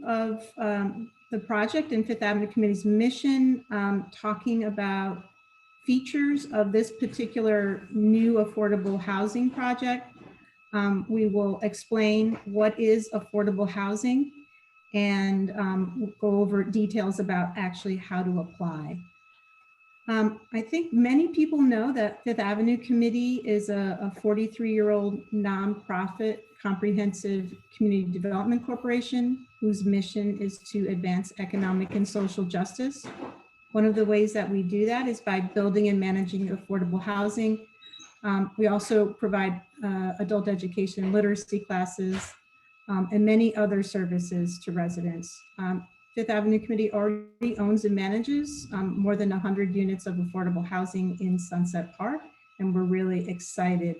of the project and Fifth Avenue Committee's mission, talking about features of this particular new affordable housing project. We will explain what is affordable housing and we'll go over details about actually how to apply. I think many people know that Fifth Avenue Committee is a 43-year-old nonprofit comprehensive community development corporation whose mission is to advance economic and social justice. One of the ways that we do that is by building and managing affordable housing. We also provide adult education and literacy classes and many other services to residents. Fifth Avenue Committee already owns and manages more than 100 units of affordable housing in Sunset Park, and we're really excited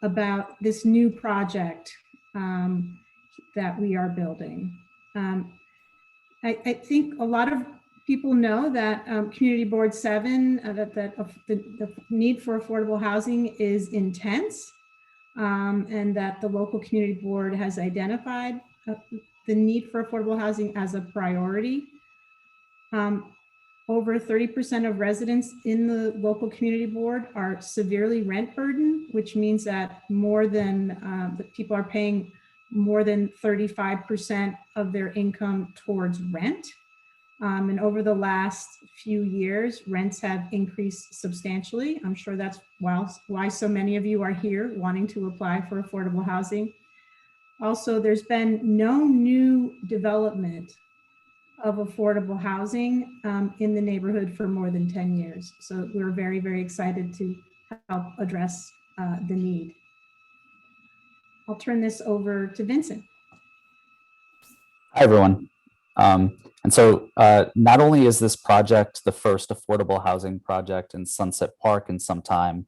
about this new project that we are building. I think a lot of people know that Community Board 7, that the need for affordable housing is intense, and that the local community board has identified the need for affordable housing as a priority. Over 30% of residents in the local community board are severely rent burdened, which means that more than the people are paying more than 35% of their income towards rent. And over the last few years, rents have increased substantially. I'm sure that's why so many of you are here wanting to apply for affordable housing. Also, there's been no new development of affordable housing in the neighborhood for more than 10 years. So we're very, very excited to help address the need. I'll turn this over to Vincent. Hi, everyone. And so not only is this project the first affordable housing project in Sunset Park in some time,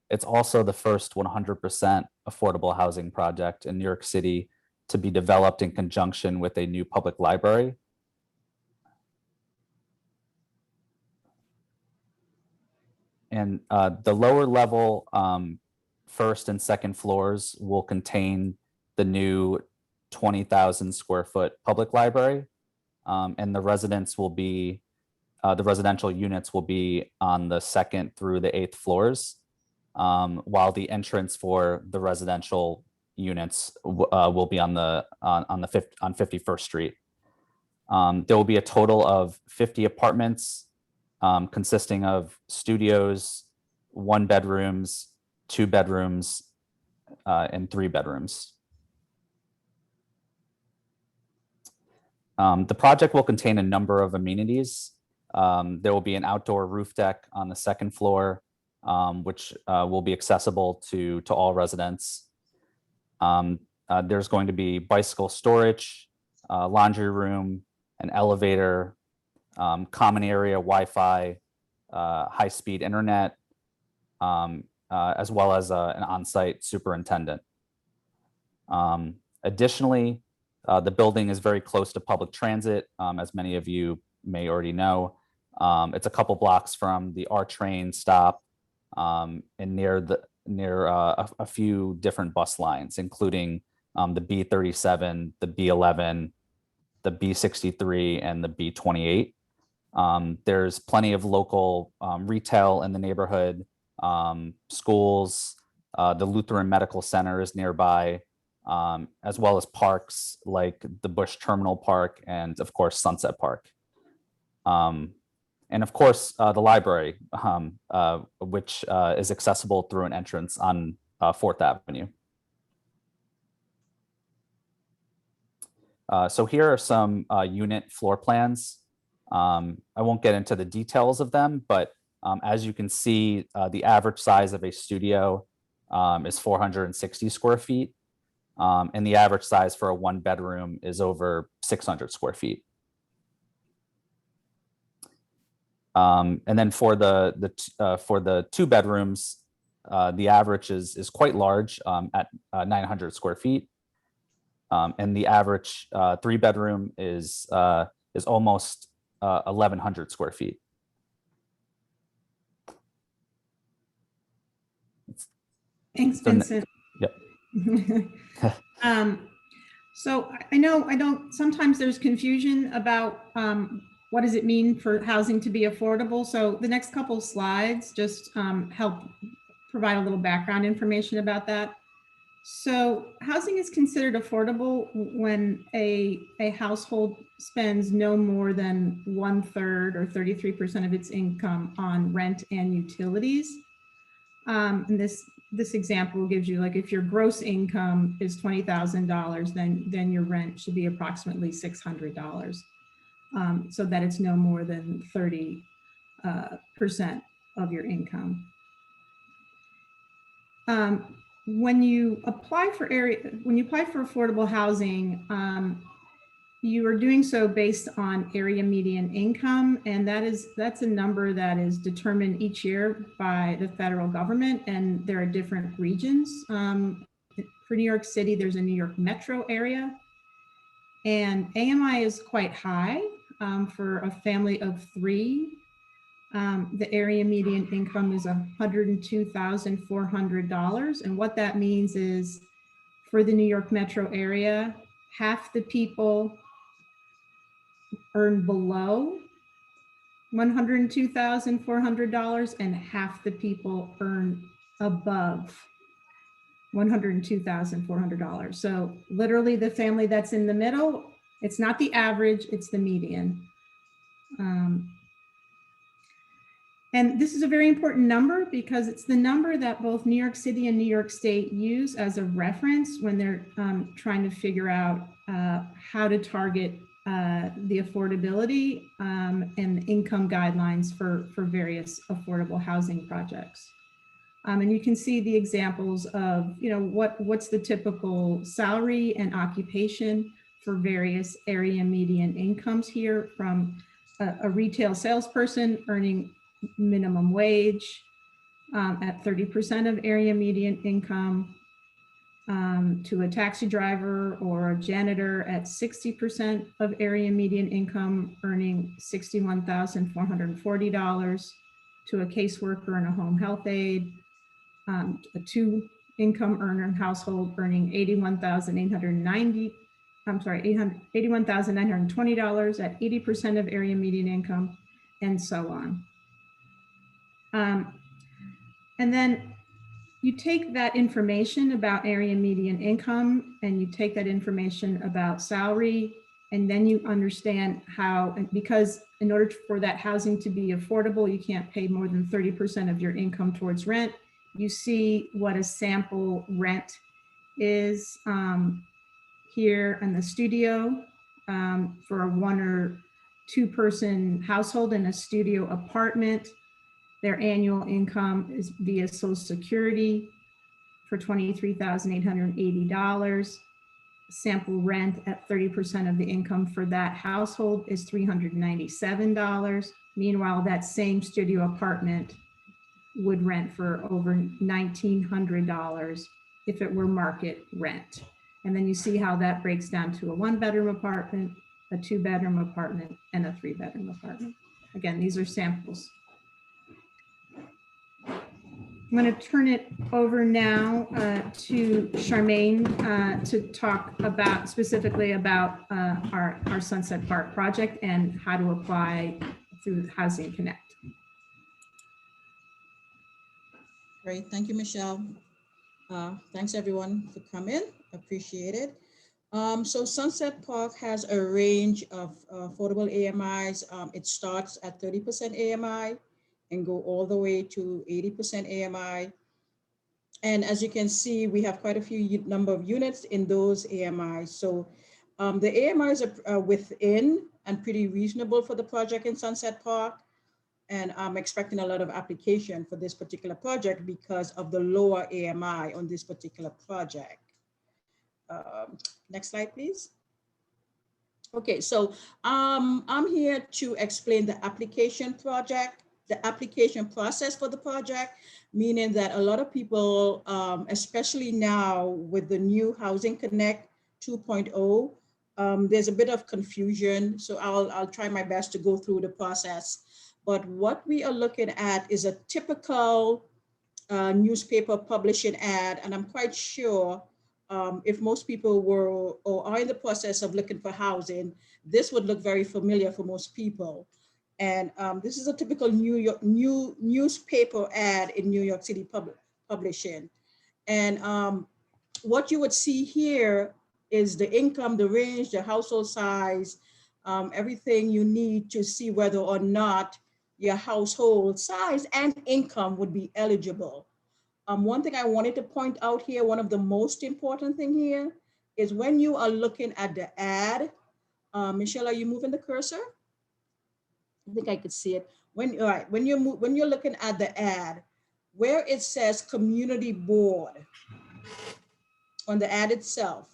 it's also the first 100% affordable housing project in New York City to be developed in conjunction with a new public library. And the lower level first and second floors will contain the new 20,000 square foot public library. And the residential units will be on the 2nd through the 8th floors, while the entrance for the residential units will be on 51st Street. There will be a total of 50 apartments consisting of studios, 1 bedrooms, 2 bedrooms, and 3 bedrooms. The project will contain a number of amenities. There will be an outdoor roof deck on the 2nd floor, which will be accessible to all residents. There's going to be bicycle storage, laundry room, an elevator, common area Wi-Fi, high-speed internet, as well as an on-site superintendent. Additionally, the building is very close to public transit, as many of you may already know. It's a couple blocks from the R train stop and near a few different bus lines, including the B37, the B11, the B63, and the B28. There's plenty of local retail in the neighborhood, schools, the Lutheran Medical Center is nearby, as well as parks like the Bush Terminal Park and, of course, Sunset Park. And, of course, the library, which is accessible through an entrance on 4th Avenue. So here are some unit floor plans. I won't get into the details of them, but as you can see, the average size of a studio is 460 square feet. And the average size for a 1-bedroom is over 600 square feet. And then for the 2 bedrooms, the average is quite large at 900 square feet. And the average 3-bedroom is almost 1,100 square feet. Thanks, Vincent. Yep. So I know sometimes there's confusion about what does it mean for housing to be affordable. So the next couple slides just help provide a little background information about that. So housing is considered affordable when a household spends no more than 1/3 or 33% of its income on rent and utilities. And this example gives you, like, if your gross income is $20,000, then your rent should be approximately $600, so that it's no more than 30% of your income. When you apply for affordable housing, you are doing so based on area median income, and that's a number that is determined each year by the federal government, and there are different regions. For New York City, there's a New York metro area, and AMI is quite high for a family of 3. The area median income is $102,400. And what that means is, for the New York metro area, half the people earn below $102,400 and half the people earn above $102,400. So literally the family that's in the middle, it's not the average, it's the median. And this is a very important number because it's the number that both New York City and New York State use as a reference when they're trying to figure out how to target the affordability and income guidelines for various affordable housing projects. And you can see the examples of, what's the typical salary and occupation for various area median incomes here, from a retail salesperson earning minimum wage at 30% of area median income, to a taxi driver or a janitor at 60% of area median income, earning $61,440, to a caseworker and a home health aide, a 2-income earner household earning $81,920 at 80% of area median income, and so on. And then you take that information about area median income and you take that information about salary, and then you understand how, because in order for that housing to be affordable, you can't pay more than 30% of your income towards rent. You see what a sample rent is here in the studio for a 1 or 2 person household in a studio apartment. Their annual income is via Social Security for $23,880. Sample rent at 30% of the income for that household is $397. Meanwhile, that same studio apartment would rent for over $1,900 if it were market rent. And then you see how that breaks down to a 1-bedroom apartment, a 2-bedroom apartment, and a 3-bedroom apartment. Again, these are samples. I'm going to turn it over now to Charmaine to talk specifically about our Sunset Park project and how to apply through Housing Connect. Great, thank you, Michelle. Thanks everyone for coming, appreciate it. So Sunset Park has a range of affordable AMIs. It starts at 30% AMI and go all the way to 80% AMI. And as you can see, we have quite a few number of units in those AMIs. So the AMIs are within and pretty reasonable for the project in Sunset Park. And I'm expecting a lot of application for this particular project because of the lower AMI on this particular project. Next slide, please. Okay, so I'm here to explain the application process for the project, meaning that a lot of people, especially now with the new Housing Connect 2.0, there's a bit of confusion. So I'll try my best to go through the process. But what we are looking at is a typical newspaper publishing ad, and I'm quite sure if most people were or are in the process of looking for housing, this would look very familiar for most people. And this is a typical newspaper ad in New York City publishing. And what you would see here is the income, the range, the household size, everything you need to see whether or not your household size and income would be eligible. One thing I wanted to point out here, one of the most important thing here is when you are looking at the ad, Michelle, are you moving the cursor? I think I could see it. When, all right, when you're looking at the ad, where it says community board on the ad itself,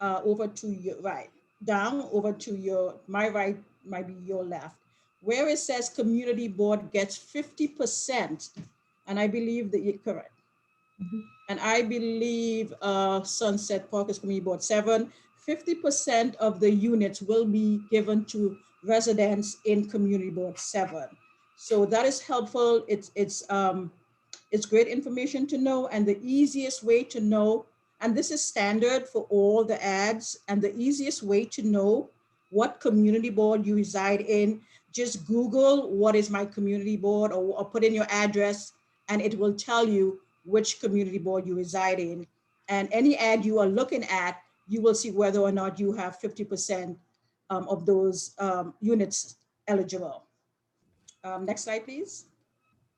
over to your right, down over to your, my right might be your left, where it says community board gets 50%, and I believe that you're correct. And I believe Sunset Park is Community Board 7, 50% of the units will be given to residents in Community Board 7. So that is helpful. It's great information to know, and the easiest way to know, and this is standard for all the ads, and the easiest way to know what community board you reside in, just Google what is my community board, or put in your address, and it will tell you which community board you reside in. And any ad you are looking at, you will see whether or not you have 50% of those units eligible. Next slide, please.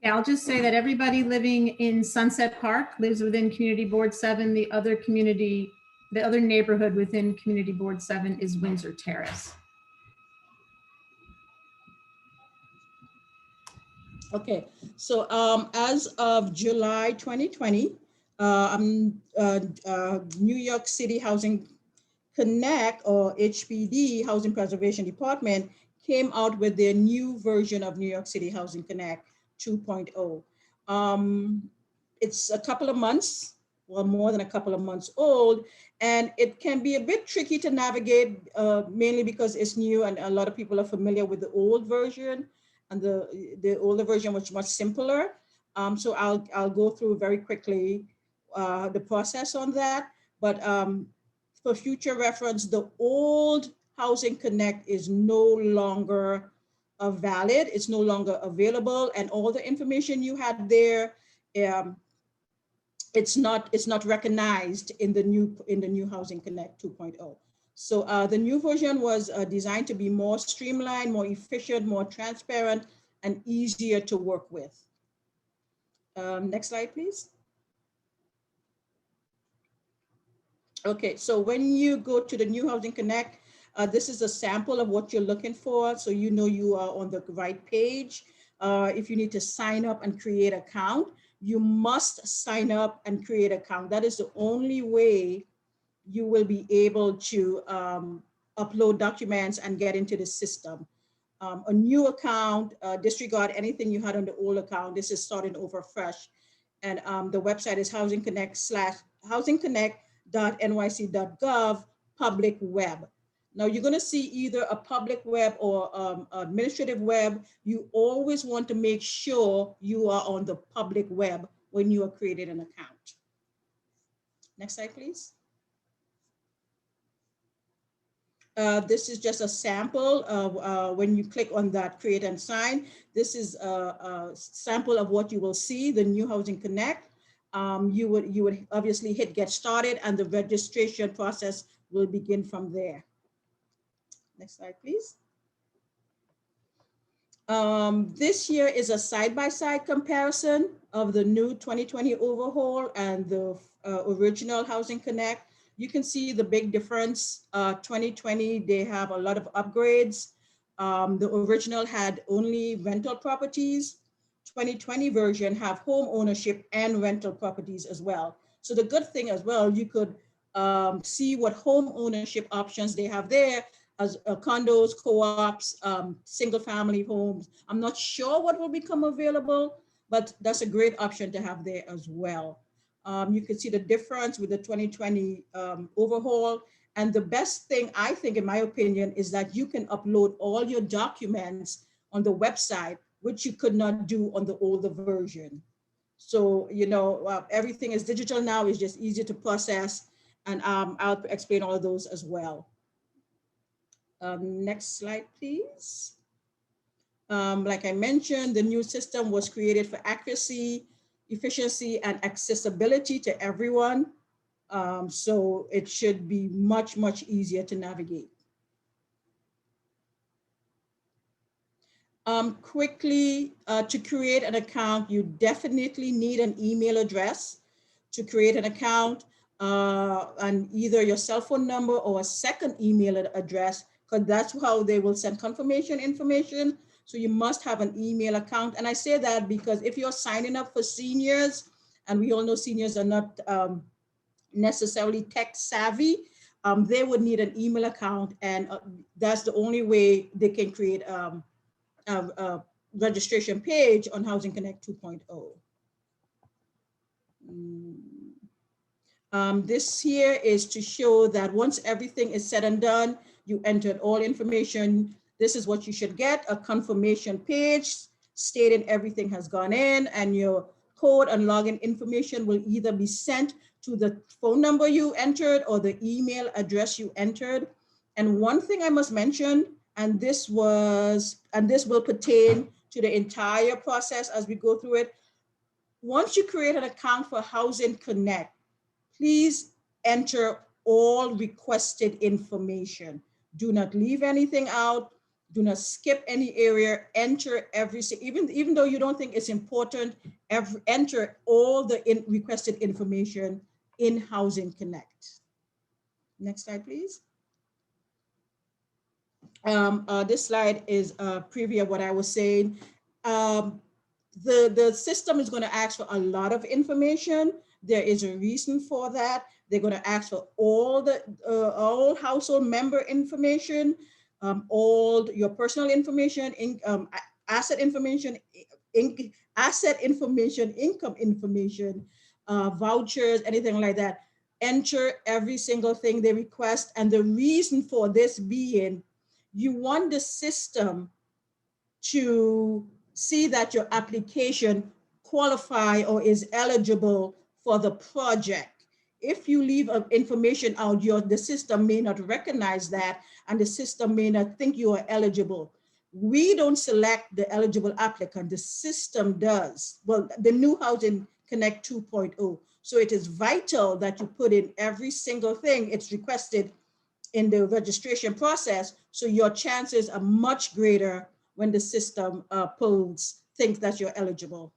Yeah, I'll just say that everybody living in Sunset Park lives within Community Board 7. The other neighborhood within Community Board 7 is Windsor Terrace. Okay, so as of July 2020, New York City Housing Connect, or HPD, Housing Preservation Department, came out with their new version of New York City Housing Connect 2.0. It's a couple of months, well, more than a couple of months old, and it can be a bit tricky to navigate, mainly because it's new and a lot of people are familiar with the old version, and the older version was much simpler. So I'll go through very quickly the process on that, but for future reference, the old Housing Connect is no longer valid. It's no longer available, and all the information you had there, it's not recognized in the new Housing Connect 2.0. So the new version was designed to be more streamlined, more efficient, more transparent, and easier to work with. Next slide, please. Okay, so when you go to the new Housing Connect, this is a sample of what you're looking for, so you know you are on the right page. If you need to sign up and create an account, you must sign up and create an account. That is the only way you will be able to upload documents and get into the system. A new account, disregard anything you had on the old account. This is starting over fresh. And the website is housingconnect.nyc.gov public web. Now you're going to see either a public web or administrative web. You always want to make sure you are on the public web when you are creating an account. Next slide, please. This is just a sample of when you click on that create and sign. This is a sample of what you will see, the new Housing Connect. You would obviously hit get started, and the registration process will begin from there. Next slide, please. This year is a side-by-side comparison of the new 2020 overhaul and the original Housing Connect. You can see the big difference. 2020, they have a lot of upgrades. The original had only rental properties. 2020 version have home ownership and rental properties as well. So the good thing as well, you could see what home ownership options they have there, as condos, co-ops, single family homes. I'm not sure what will become available, but that's a great option to have there as well. You can see the difference with the 2020 overhaul. And the best thing, I think, in my opinion, is that you can upload all your documents on the website, which you could not do on the older version. So, you know, everything is digital now. It's just easier to process. And I'll explain all of those as well. Next slide, please. Like I mentioned, the new system was created for accuracy, efficiency, and accessibility to everyone. So it should be much, much easier to navigate. Quickly, to create an account, you definitely need an email address to create an account, and either your cell phone number or a second email address, because that's how they will send confirmation information. So you must have an email account. And I say that because if you're signing up for seniors, and we all know seniors are not necessarily tech savvy, they would need an email account, and that's the only way they can create a registration page on Housing Connect 2.0. This here is to show that once everything is said and done, you entered all information. This is what you should get, a confirmation page stating everything has gone in, and your code and login information will either be sent to the phone number you entered or the email address you entered. And one thing I must mention, and this will pertain to the entire process as we go through it. Once you create an account for Housing Connect, please enter all requested information. Do not leave anything out. Do not skip any area. Enter even though you don't think it's important, enter all the requested information in Housing Connect. Next slide, please. This slide is a preview of what I was saying. The system is going to ask for a lot of information. There is a reason for that. They're going to ask for all household member information, all your personal information, asset information, income information, vouchers, anything like that. Enter every single thing they request. And the reason for this being, you want the system to see that your application qualify or is eligible for the project. If you leave information out, the system may not recognize that, and the system may not think you are eligible. We don't select the eligible applicant, the system does. Well, the new Housing Connect 2.0. So it is vital that you put in every single thing it's requested in the registration process, so your chances are much greater when the system thinks that you're eligible.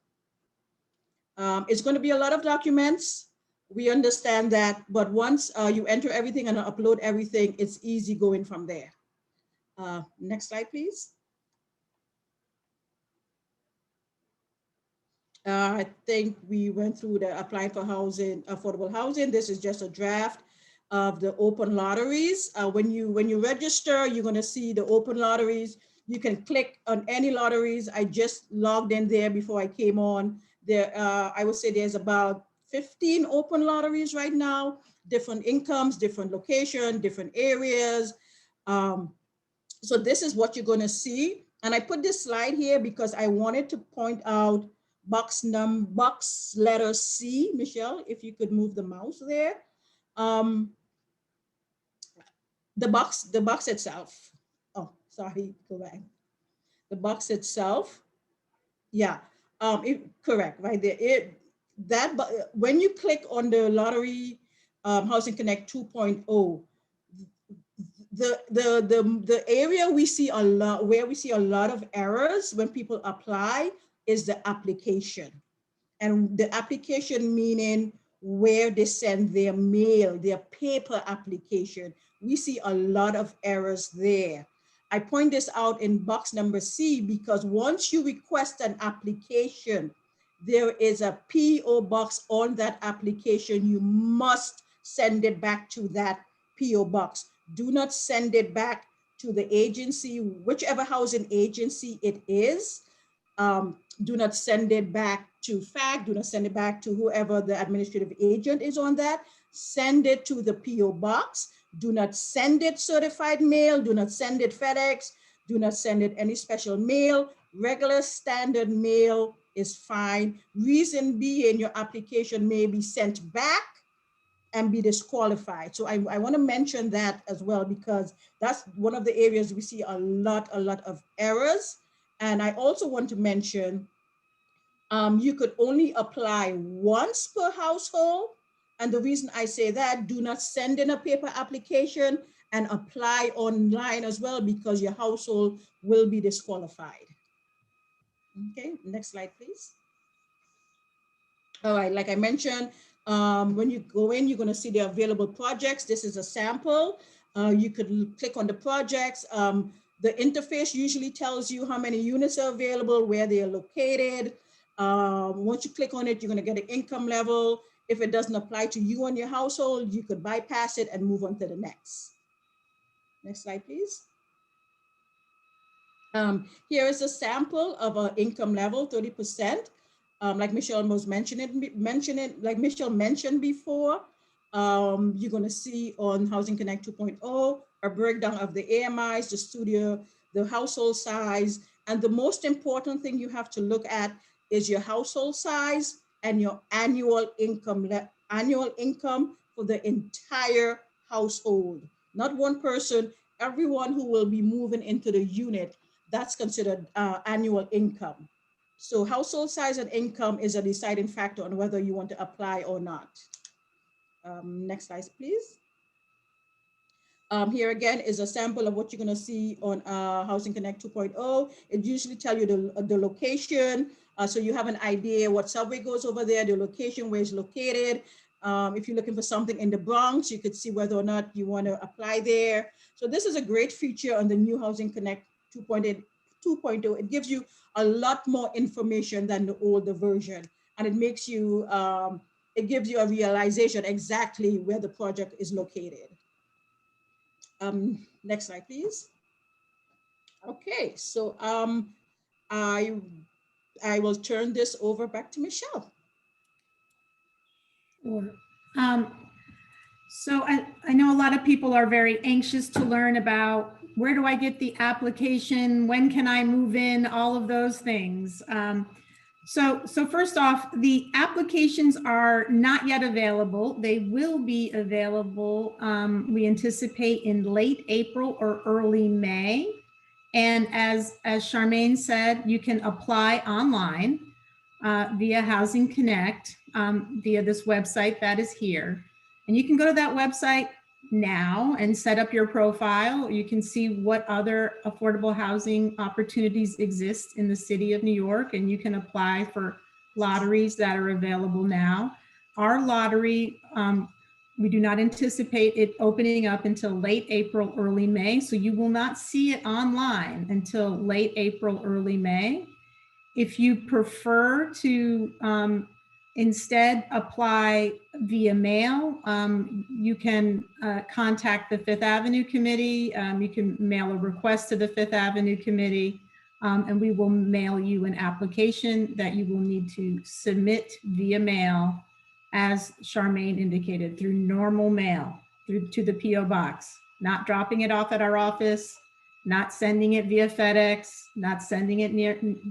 It's going to be a lot of documents. We understand that, but once you enter everything and upload everything, it's easy going from there. Next slide, please. I think we went through the applying for housing, affordable housing. This is just a draft of the open lotteries. When you register, you're going to see the open lotteries. You can click on any lotteries. I just logged in there before I came on. There, I would say there's about 15 open lotteries right now, different incomes, different location, different areas. So this is what you're going to see. And I put this slide here because I wanted to point out box letter C. Michelle, if you could move the mouse there. The box itself. Oh, sorry, go back. The box itself. Yeah, correct, right there. When you click on the lottery Housing Connect 2.0, the area we see a lot, where we see a lot of errors when people apply, is the application. And the application meaning where they send their mail, their paper application. We see a lot of errors there. I point this out in box number C because once you request an application, there is a PO box on that application. You must send it back to that PO box. Do not send it back to the agency, whichever housing agency it is. Do not send it back to FAC, do not send it back to whoever the administrative agent is on that. Send it to the PO box. Do not send it certified mail, do not send it FedEx, do not send it any special mail. Regular standard mail is fine. Reason being, your application may be sent back and be disqualified. So I want to mention that as well, because that's one of the areas we see a lot of errors. And I also want to mention, you could only apply once per household. And the reason I say that, do not send in a paper application and apply online as well, because your household will be disqualified. Okay, next slide, please. All right, like I mentioned, when you go in, you're going to see the available projects. This is a sample. You could click on the projects. The interface usually tells you how many units are available, where they are located. Once you click on it, you're going to get an income level. If it doesn't apply to you and your household, you could bypass it and move on to the next. Next slide, please. Here is a sample of an income level, 30%. Like Michelle was like Michelle mentioned before, you're going to see on Housing Connect 2.0 a breakdown of the AMIs, the studio, the household size, and the most important thing you have to look at is your household size and your annual income for the entire household, not one person, everyone who will be moving into the unit. That's considered annual income. So household size and income is a deciding factor on whether you want to apply or not. Next slide, please. Here again is a sample of what you're going to see on Housing Connect 2.0. It usually tells you the location, so you have an idea what subway goes over there, the location, where it's located. If you're looking for something in the Bronx, you could see whether or not you want to apply there. So this is a great feature on the new Housing Connect 2.0. It gives you a lot more information than the older version, and it makes you, it gives you a realization exactly where the project is located. Next slide, please. Okay, so I will turn this over back to Michelle. Sure. So I know a lot of people are very anxious to learn about where do I get the application, when can I move in, all of those things. So first off, the applications are not yet available. They will be available, we anticipate, in late April or early May. And as Charmaine said, you can apply online via Housing Connect, via this website that is here. And you can go to that website now and set up your profile. You can see what other affordable housing opportunities exist in the city of New York, and you can apply for lotteries that are available now. Our lottery, we do not anticipate it opening up until late April, early May. So you will not see it online until late April, early May. If you prefer to instead apply via mail, you can contact the Fifth Avenue Committee. You can mail a request to the Fifth Avenue Committee, and we will mail you an application that you will need to submit via mail, as Charmaine indicated, through normal mail, through to the PO box, not dropping it off at our office, not sending it via FedEx, not sending it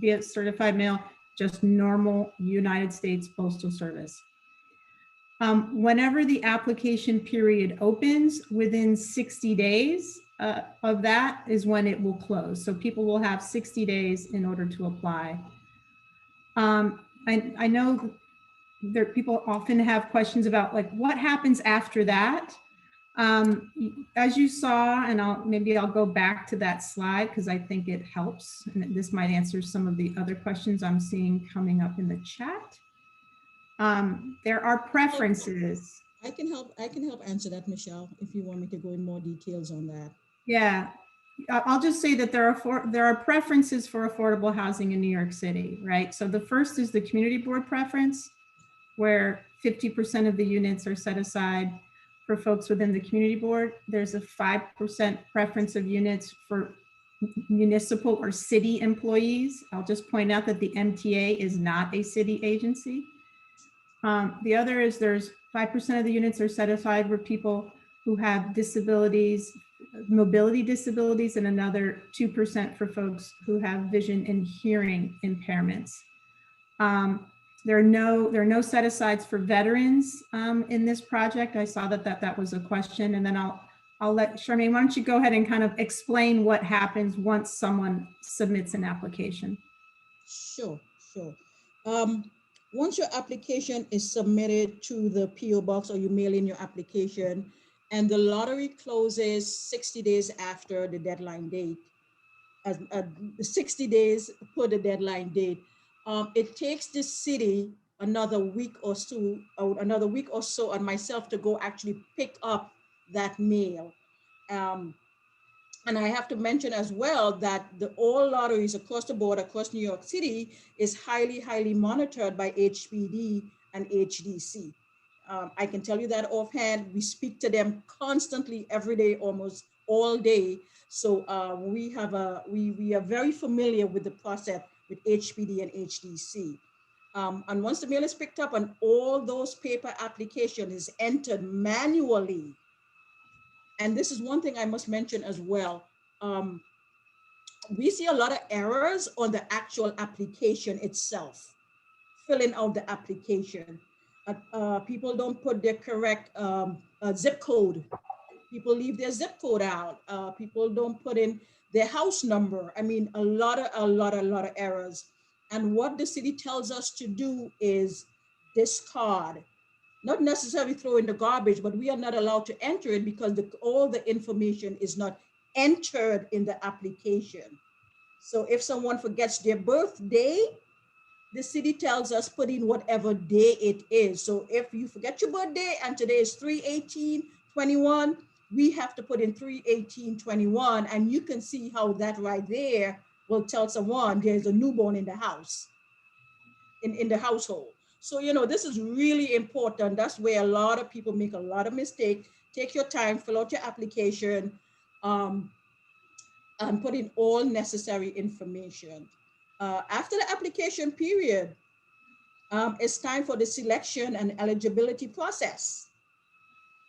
via certified mail, just normal United States Postal Service. Whenever the application period opens, within 60 days of that is when it will close. So people will have 60 days in order to apply. I know there people often have questions about like what happens after that. As you saw, and maybe I'll go back to that slide because I think it helps, and this might answer some of the other questions I'm seeing coming up in the chat. There are preferences. I can help answer that, Michelle, if you want me to go in more details on that. Yeah, I'll just say that there are preferences for affordable housing in New York City, right? So the first is the community board preference, where 50% of the units are set aside for folks within the community board. There's a 5% preference of units for municipal or city employees. I'll just point out that the MTA is not a city agency. The other is there's 5% of the units are set aside for people who have disabilities, mobility disabilities, and another 2% for folks who have vision and hearing impairments. There are no set-asides for veterans in this project. I saw that was a question, and then I'll let Charmaine, why don't you go ahead and kind of explain what happens once someone submits an application? Sure. Once your application is submitted to the PO box, or you mail in your application, and the lottery closes 60 days after the deadline date, 60 days per the deadline date, it takes the city another week or so, and myself to go actually pick up that mail. And I have to mention as well that all lotteries across the board, across New York City, is highly monitored by HPD and HDC. I can tell you that offhand. We speak to them constantly, every day, almost all day. So we are very familiar with the process with HPD and HDC. And once the mail is picked up and all those paper application is entered manually, and this is one thing I must mention as well. We see a lot of errors on the actual application itself, filling out the application. People don't put their correct zip code. People leave their zip code out. People don't put in their house number. I mean, a lot of errors. And what the city tells us to do is discard. Not necessarily throw in the garbage, but we are not allowed to enter it because all the information is not entered in the application. So if someone forgets their birthday, the city tells us put in whatever day it is. So if you forget your birthday and today is 3/18/21, we have to put in 3/18/21, and you can see how that right there will tell someone there's a newborn in the house, in the household. So, this is really important. That's where a lot of people make a lot of mistakes. Take your time, fill out your application, and put in all necessary information. After the application period, it's time for the selection and eligibility process.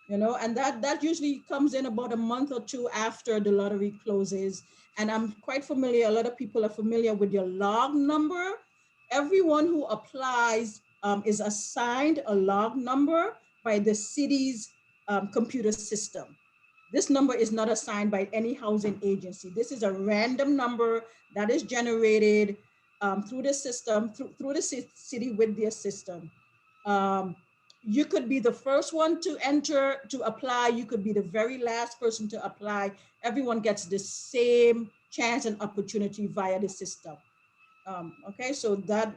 And that usually comes in about a month or two after the lottery closes. And I'm quite familiar, a lot of people are familiar with your log number. Everyone who applies is assigned a log number by the city's computer system. This number is not assigned by any housing agency. This is a random number that is generated through the system, through the city with their system. You could be the first one to apply. You could be the very last person to apply. Everyone gets the same chance and opportunity via the system. Okay, so that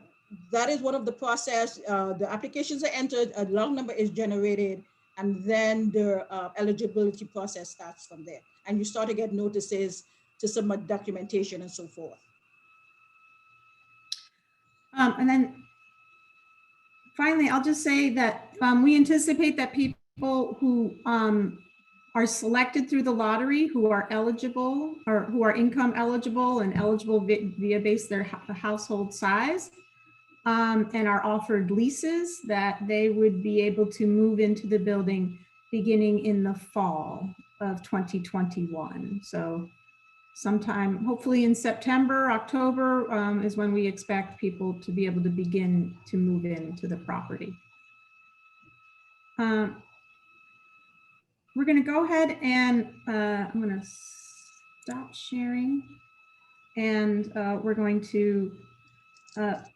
is one of the process. The applications are entered, a log number is generated, and then the eligibility process starts from there. And you start to get notices to submit documentation and so forth. And then finally, I'll just say that we anticipate that people who are selected through the lottery, who are eligible or who are income eligible and eligible via their household size, and are offered leases, that they would be able to move into the building beginning in the fall of 2021. So sometime, hopefully in September, October is when we expect people to be able to begin to move into the property. We're going to go ahead and I'm going to stop sharing, and we're going to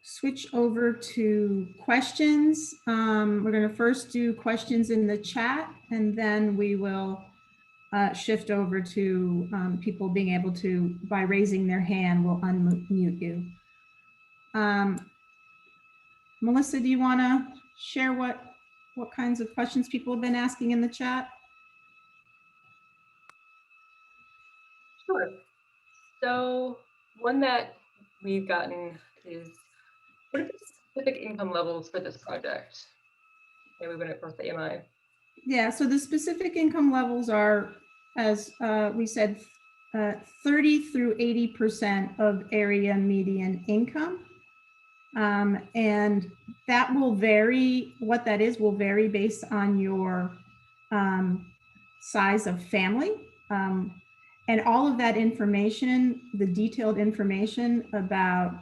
switch over to questions. We're going to first do questions in the chat, and then we will shift over to people being able to, by raising their hand, will unmute you. Melissa, do you want to share what kinds of questions people have been asking in the chat? Sure. So one that we've gotten is, what are the specific income levels for this project? Maybe when it first AMI. Yeah, so the specific income levels are, as we said, 30 through 80% of area median income. And that will vary, what that is will vary based on your size of family. And all of that information, the detailed information about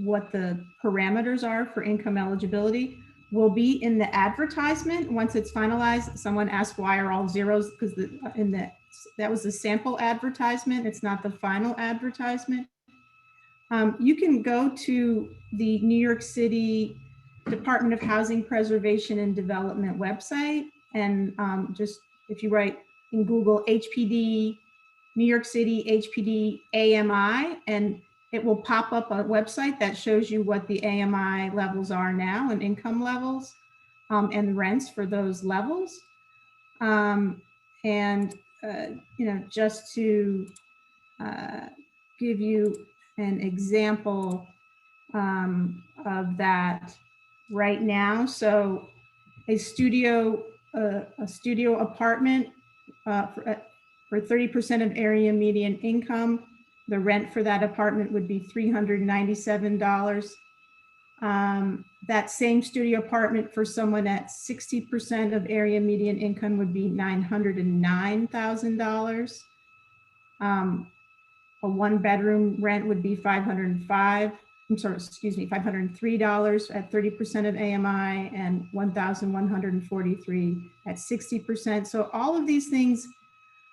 what the parameters are for income eligibility will be in the advertisement once it's finalized. Someone asked why are all zeros, because that was the sample advertisement. It's not the final advertisement. You can go to the New York City Department of Housing Preservation and Development website, and just if you write in Google HPD New York City HPD AMI, and it will pop up a website that shows you what the AMI levels are now and income levels and rents for those levels. Just to give you an example of that right now. So a studio apartment for 30% of area median income, the rent for that apartment would be $397. That same studio apartment for someone at 60% of area median income would be $909,000. A one bedroom rent would be $503 at 30% of AMI and $1,143 at 60%. So all of these things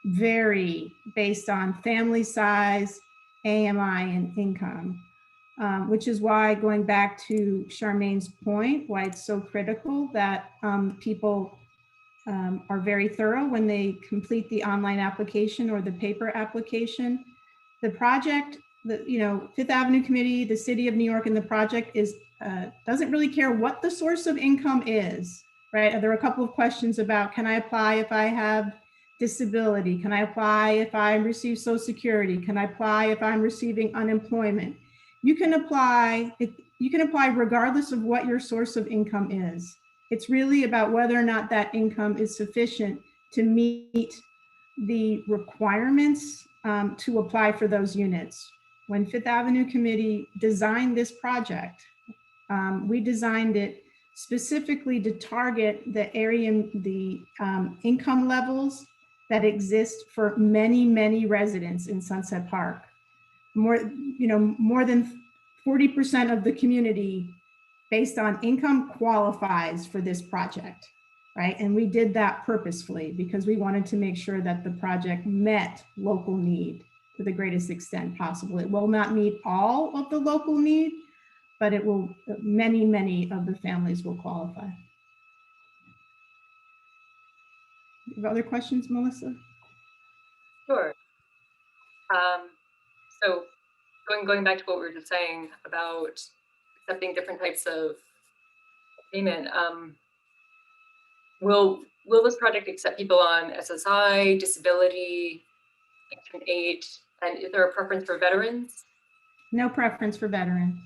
vary based on family size, AMI, and income, which is why, going back to Charmaine's point, why it's so critical that people are very thorough when they complete the online application or the paper application. The project, Fifth Avenue Committee, the City of New York, and the project doesn't really care what the source of income is, right? There are a couple of questions about, can I apply if I have disability? Can I apply if I receive Social Security? Can I apply if I'm receiving unemployment? You can apply regardless of what your source of income is. It's really about whether or not that income is sufficient to meet the requirements to apply for those units. When Fifth Avenue Committee designed this project, we designed it specifically to target the area, the income levels that exist for many, many residents in Sunset Park. More than 40% of the community based on income qualifies for this project, right? And we did that purposefully because we wanted to make sure that the project met local need to the greatest extent possible. It will not meet all of the local need, but it will, many, many of the families will qualify. You have other questions, Melissa? Sure. So going back to what we were just saying about accepting different types of payment, will this project accept people on SSI, disability, Section 8, and is there a preference for veterans? No preference for veterans.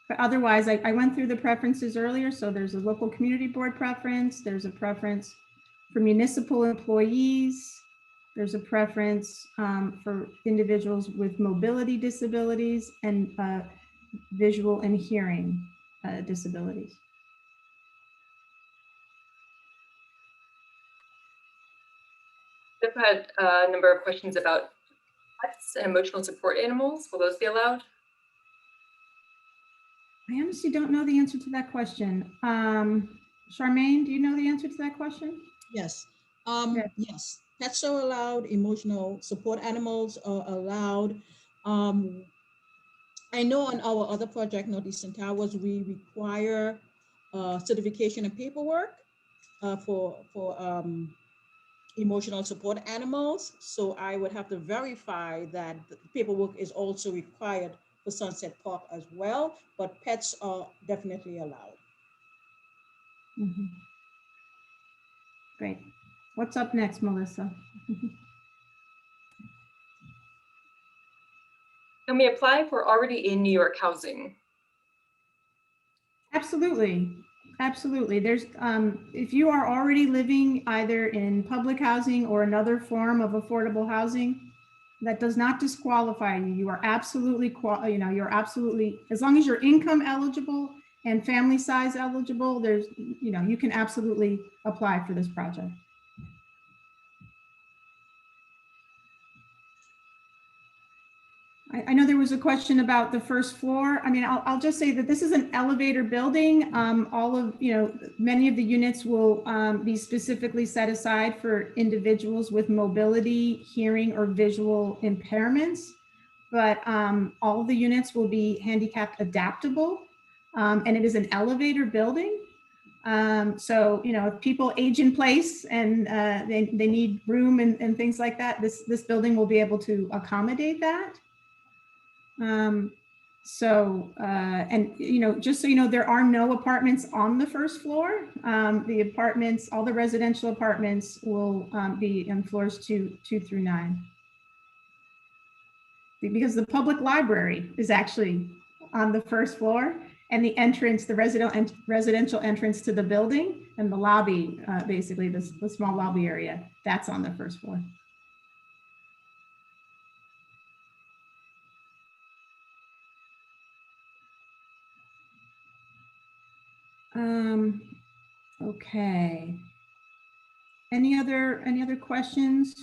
But otherwise, I went through the preferences earlier. So there's a local community board preference. There's a preference for municipal employees. There's a preference for individuals with mobility disabilities and visual and hearing disabilities. I've had a number of questions about pets and emotional support animals. Will those be allowed? I honestly don't know the answer to that question. Charmaine, do you know the answer to that question? Yes. Okay. Yes, pets are allowed, emotional support animals are allowed. I know on our other project, Northeastern Towers, we require certification and paperwork for emotional support animals. So I would have to verify that the paperwork is also required for Sunset Park as well, but pets are definitely allowed. Mm-hmm. Great. What's up next, Melissa? Can we apply if we're already in New York housing? Absolutely. Absolutely. There's, if you are already living either in public housing or another form of affordable housing, that does not disqualify you. You are absolutely, you're absolutely, as long as you're income eligible and family size eligible, there's, you can absolutely apply for this project. I know there was a question about the first floor. I mean, I'll just say that this is an elevator building. Many of the units will be specifically set aside for individuals with mobility, hearing, or visual impairments. But all of the units will be handicapped adaptable, and it is an elevator building. So, if people age in place and they need room and things like that, this building will be able to accommodate that. Just so there are no apartments on the first floor. The apartments, all the residential apartments will be in floors 2 through 9. Because the public library is actually on the first floor, and the entrance, the residential entrance to the building, and the lobby, basically the small lobby area, that's on the first floor. Okay. Any other questions?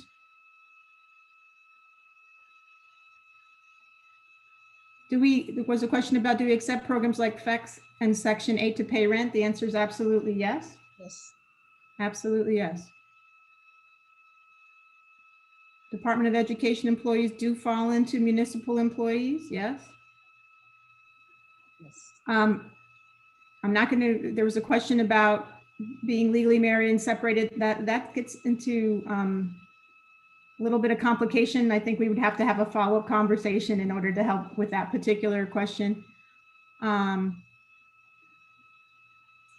There was a question about, do we accept programs like FEX and Section 8 to pay rent? The answer is absolutely yes. Yes. Absolutely yes. Department of Education employees do fall into municipal employees, yes. Yes. I'm not going to, there was a question about being legally married and separated. That gets into a little bit of complication. I think we would have to have a follow-up conversation in order to help with that particular question.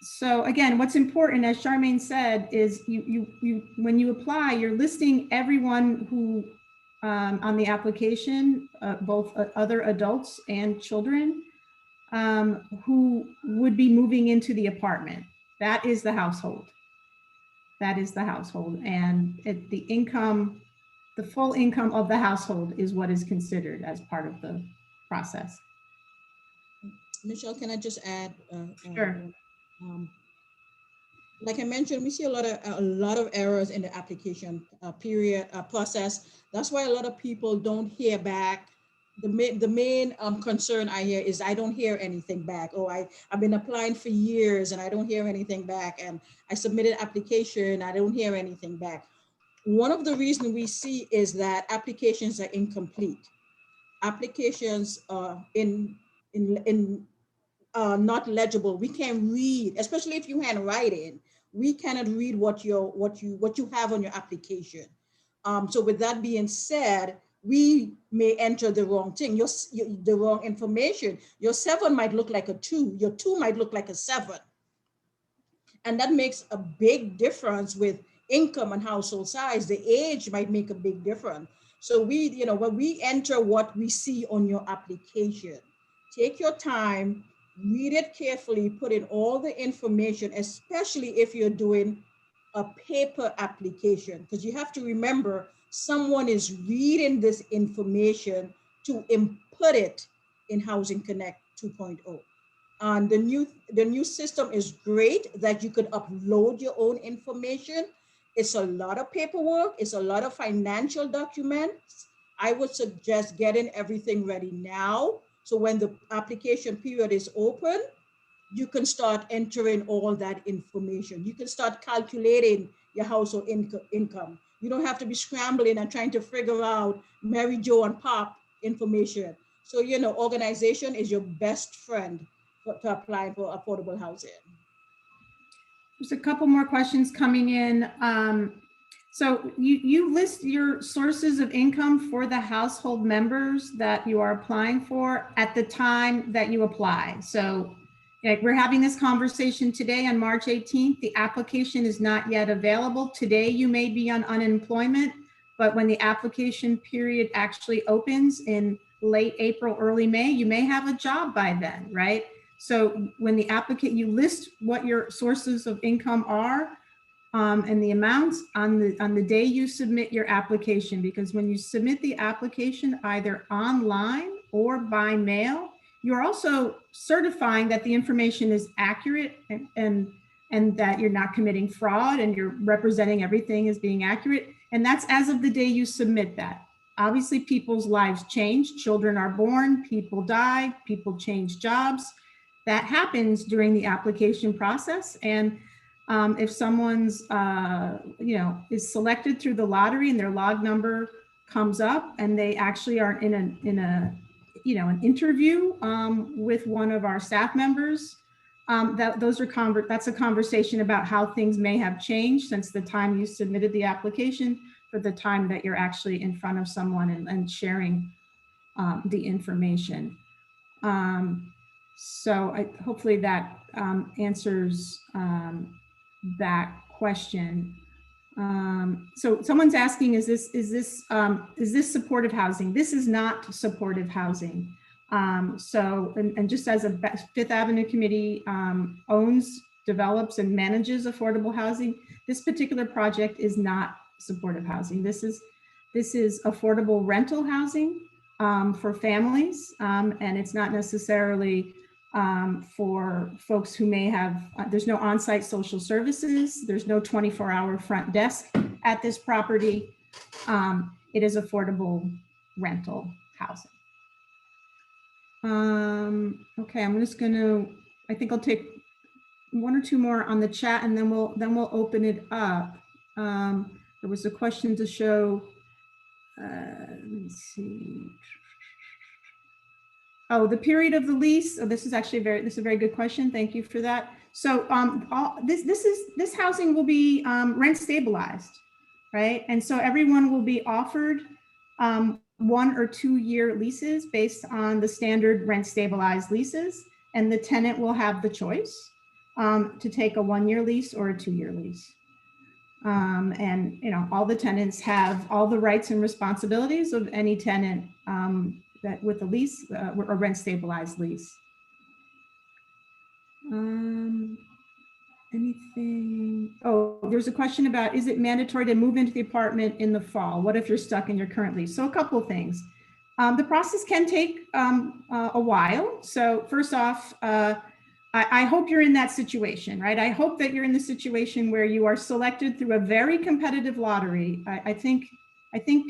So again, what's important, as Charmaine said, is when you apply, you're listing everyone who on the application, both other adults and children, who would be moving into the apartment. That is the household. That is the household. And the income, the full income of the household is what is considered as part of the process. Michelle, can I just add? Sure. Like I mentioned, we see a lot of errors in the application process. That's why a lot of people don't hear back. The main concern I hear is I don't hear anything back. Oh, I've been applying for years and I don't hear anything back. And I submitted application, I don't hear anything back. One of the reasons we see is that applications are incomplete. Applications are not legible. We can't read, especially if you handwrite in. We cannot read what you have on your application. So with that being said, we may enter the wrong thing, the wrong information. Your 7 might look like a 2. Your 2 might look like a 7. And that makes a big difference with income and household size. The age might make a big difference. So when we enter what we see on your application, take your time, read it carefully, put in all the information, especially if you're doing a paper application, because you have to remember someone is reading this information to input it in Housing Connect 2.0. And the new system is great that you could upload your own information. It's a lot of paperwork. It's a lot of financial documents. I would suggest getting everything ready now. So when the application period is open, you can start entering all that information. You can start calculating your household income. You don't have to be scrambling and trying to figure out Mary Jo and Pop information. So, organization is your best friend to apply for affordable housing. There's a couple more questions coming in. So you list your sources of income for the household members that you are applying for at the time that you apply. So we're having this conversation today on March 18th. The application is not yet available. Today you may be on unemployment, but when the application period actually opens in late April, early May, you may have a job by then, right? So when the applicant, you list what your sources of income are and the amounts on the day you submit your application, because when you submit the application either online or by mail, you're also certifying that the information is accurate and that you're not committing fraud and you're representing everything as being accurate. And that's as of the day you submit that. obviously people's lives change. Children are born, people die, people change jobs. That happens during the application process. And if someone's, is selected through the lottery and their log number comes up and they actually are in an interview with one of our staff members, that's a conversation about how things may have changed since the time you submitted the application for the time that you're actually in front of someone and sharing the information. So hopefully that answers that question. So someone's asking, is this supportive housing? This is not supportive housing. And just as a Fifth Avenue committee owns, develops, and manages affordable housing, this particular project is not supportive housing. This is affordable rental housing for families, and it's not necessarily for folks who may have, there's no on-site social services, there's no 24-hour front desk at this property. It is affordable rental housing. Okay, I'm just I think I'll take one or two more on the chat and then we'll open it up. There was a question to show, let me see. Oh, the period of the lease. Oh, this is actually this is a very good question. Thank you for that. So this housing will be rent stabilized, right? And so everyone will be offered 1 or 2 year leases based on the standard rent stabilized leases, and the tenant will have the choice to take a 1 year lease or a 2 year lease. And all the tenants have all the rights and responsibilities of any tenant that with a lease, a rent stabilized lease. Anything? Oh, there's a question about, is it mandatory to move into the apartment in the fall? What if you're stuck in your current lease? So a couple of things. The process can take a while. So first off, I hope you're in that situation, right? I hope that you're in the situation where you are selected through a very competitive lottery. I think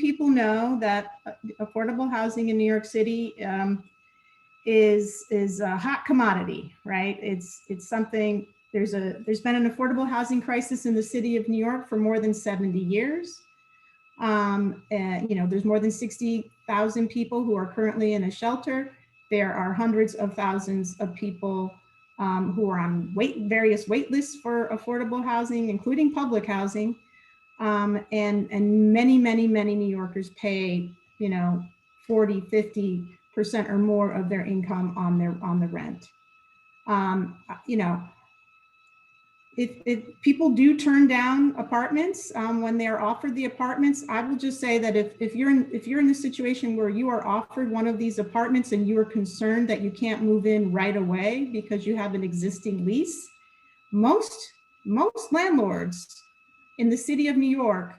people know that affordable housing in New York City is a hot commodity, right? It's something. There's been an affordable housing crisis in the city of New York for more than 70 years. And there's more than 60,000 people who are currently in a shelter. There are hundreds of thousands of people who are on various wait lists for affordable housing, including public housing. And many New Yorkers pay, 40, 50% or more of their income on the rent. If people do turn down apartments when they're offered the apartments, I will just say that if you're in the situation where you are offered one of these apartments and you are concerned that you can't move in right away because you have an existing lease, most landlords in the city of New York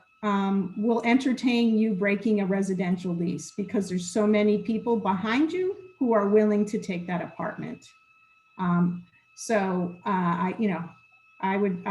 will entertain you breaking a residential lease because there's so many people behind you who are willing to take that apartment. I would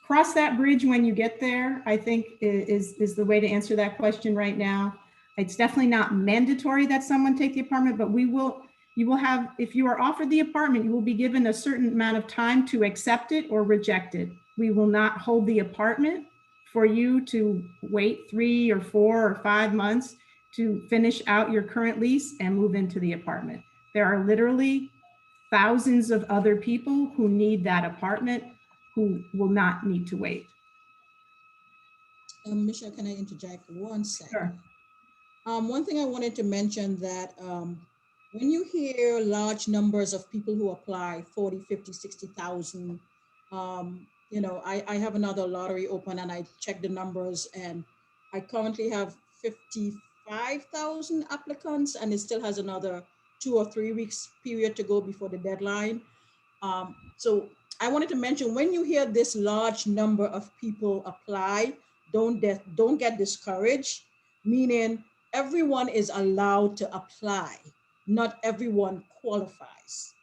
cross that bridge when you get there, I think is the way to answer that question right now. It's definitely not mandatory that someone take the apartment, but you will have, if you are offered the apartment, you will be given a certain amount of time to accept it or reject it. We will not hold the apartment for you to wait 3 or 4 or 5 months to finish out your current lease and move into the apartment. There are literally thousands of other people who need that apartment who will not need to wait. Michelle, can I interject 1 second? Sure. One thing I wanted to mention that when you hear large numbers of people who apply, 40, 50, 60,000, I have another lottery open and I check the numbers and I currently have 55,000 applicants and it still has another 2 or 3 weeks period to go before the deadline. So I wanted to mention, when you hear this large number of people apply, don't get discouraged, meaning everyone is allowed to apply. Not everyone qualifies.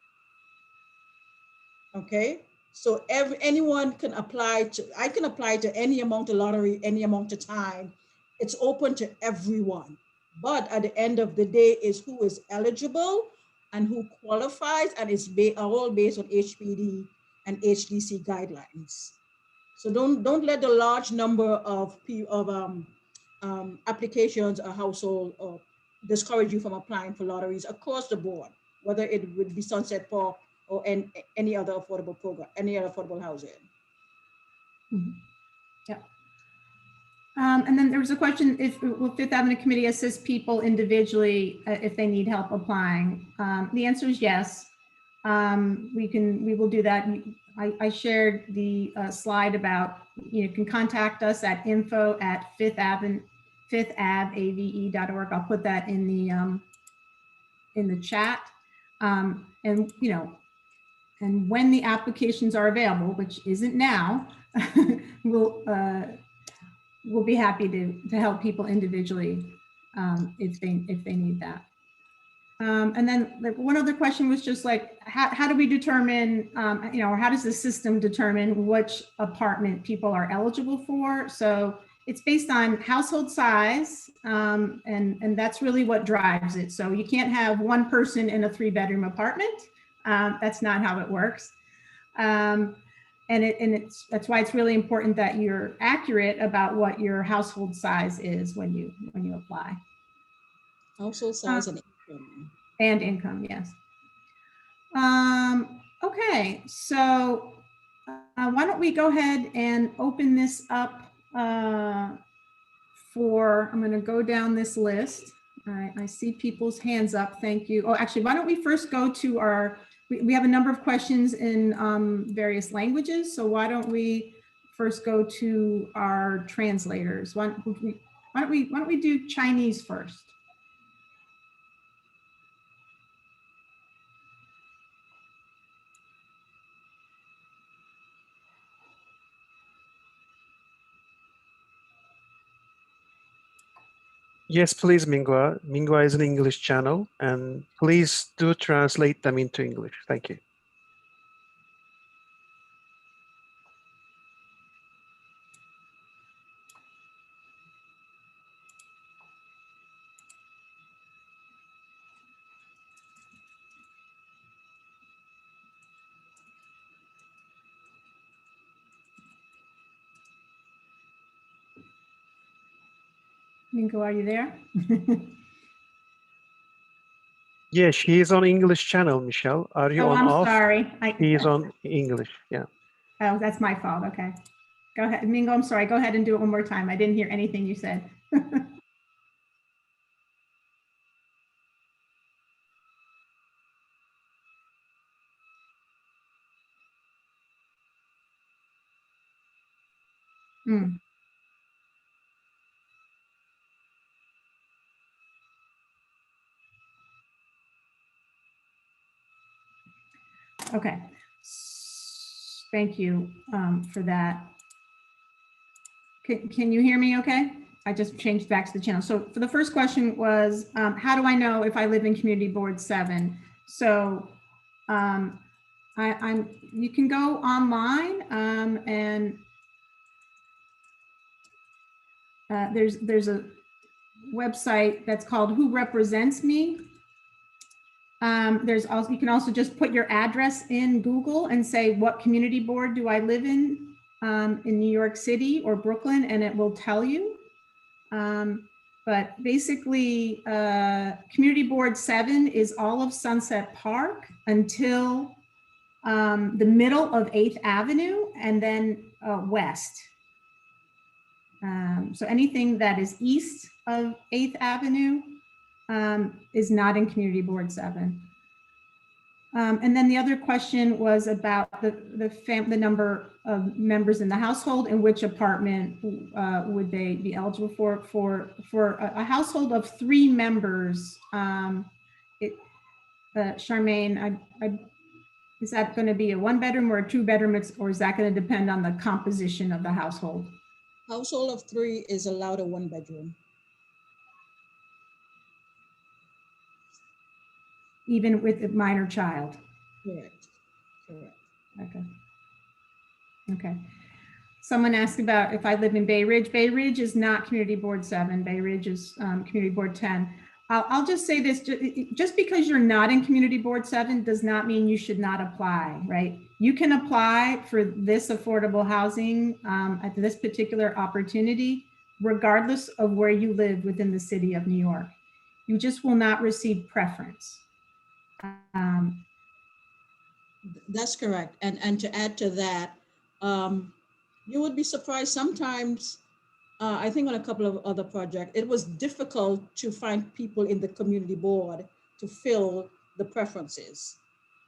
Okay, so anyone can apply to, I can apply to any amount of lottery, any amount of time, It's open to everyone. But at the end of the day is who is eligible and who qualifies, and it's all based on HPD and HDC guidelines. So don't let the large number of applications or household discourage you from applying for lotteries across the board, whether it would be Sunset Park or any other affordable program, any other affordable housing. Mhm. Yeah. And then there was a question, if will Fifth Avenue Committee assist people individually if they need help applying? The answer is yes. We will do that. I shared the slide about, you can contact us at info@fifthave.org. I'll put that in the chat. And and when the applications are available, which isn't now, we'll be happy to help people individually if they need that. And then one other question was just like, how do we determine, or how does the system determine which apartment people are eligible for? So it's based on household size, and that's really what drives it. So you can't have one person in a 3-bedroom apartment. That's not how it works. That's why it's really important that you're accurate about what your household size is when you apply. Household size and income. And income, yes. Okay, so why don't we go ahead and open this up I'm going to go down this list. All right, I see people's hands up. Thank you. Oh, actually, why don't we first go to we have a number of questions in various languages. So why don't we first go to our translators? Why don't we do Chinese first? Yes, please, Mingwa. Mingwa is an English channel, and please do translate them into English. Thank you. Mingo, are you there? Yeah, she is on English channel, Michelle. Are you Oh, on I'm off? sorry. He is on English, yeah. Oh, that's my fault. Okay. Go ahead. Mingo, I'm sorry. Go ahead and do it one more time. I didn't hear anything you said. Mm. Okay. Thank you for that. Can you hear me okay? I just changed back to the channel. So for the first question was, how do I know if I live in Community Board 7? So you can go online and there's a website that's called Who Represents Me. You can also just put your address in Google and say, what community board do I live in New York City or Brooklyn, and it will tell you. But basically, Community Board 7 is all of Sunset Park until the middle of 8th Avenue and then west. So anything that is east of 8th Avenue is not in Community Board 7. And then the other question was about the number of members in the household and which apartment would they be eligible for a household of 3 members. Charmaine, is that going to be a 1-bedroom or a 2-bedroom, or is that going to depend on the composition of the household? Household of 3 is allowed a 1-bedroom. Even with a minor child? Correct. Correct. Okay. Okay. Someone asked about if I live in Bay Ridge. Bay Ridge is not Community Board 7. Bay Ridge is Community Board 10. I'll just say this, just because you're not in Community Board 7 does not mean you should not apply, right? You can apply for this affordable housing at this particular opportunity, regardless of where you live within the city of New York. You just will not receive preference. That's correct. And to add to that, you would be surprised sometimes. I think on a couple of other projects, it was difficult to find people in the community board to fill the preferences.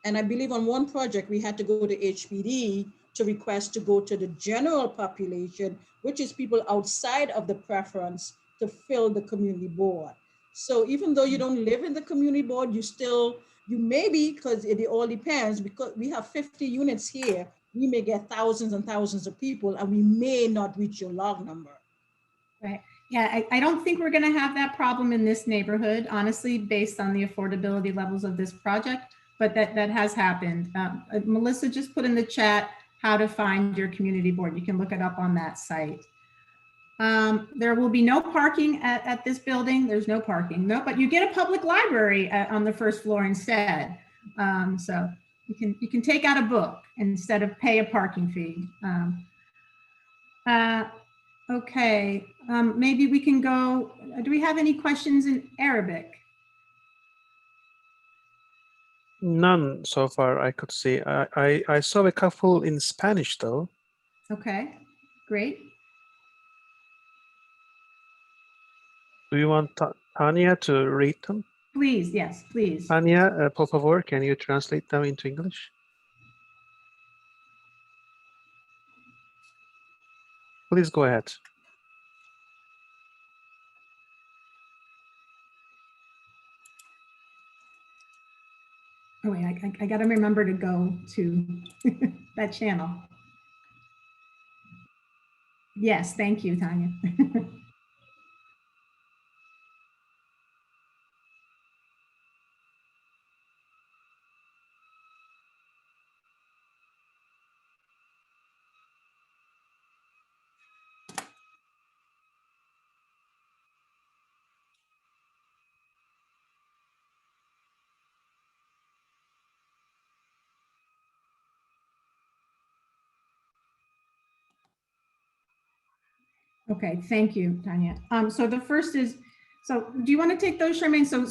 And I believe on one project, we had to go to HPD to request to go to the general population, which is people outside of the preference, to fill the community board. So even though you don't live in the community board, you may be, because it all depends, because we have 50 units here, we may get thousands and thousands of people, and we may not reach your log number. Right. Yeah, I don't think we're going to have that problem in this neighborhood, honestly, based on the affordability levels of this project, but that has happened. Melissa just put in the chat how to find your community board. You can look it up on that site. There will be no parking at this building. There's no parking, no, but you get a public library on the first floor instead. So you can take out a book instead of pay a parking fee. Okay, maybe we can go, do we have any questions in Arabic? None so far I could see. I saw a couple in Spanish though. Okay, great. Do you want Tanya to read them? Please, yes, please. Tanya, por favor, can you translate them into English? Please go ahead. Oh wait, I gotta remember to go to that channel. Yes, thank you, Tanya. Okay, thank you, Tanya. So the first is, so do you want to take those, Charmaine? So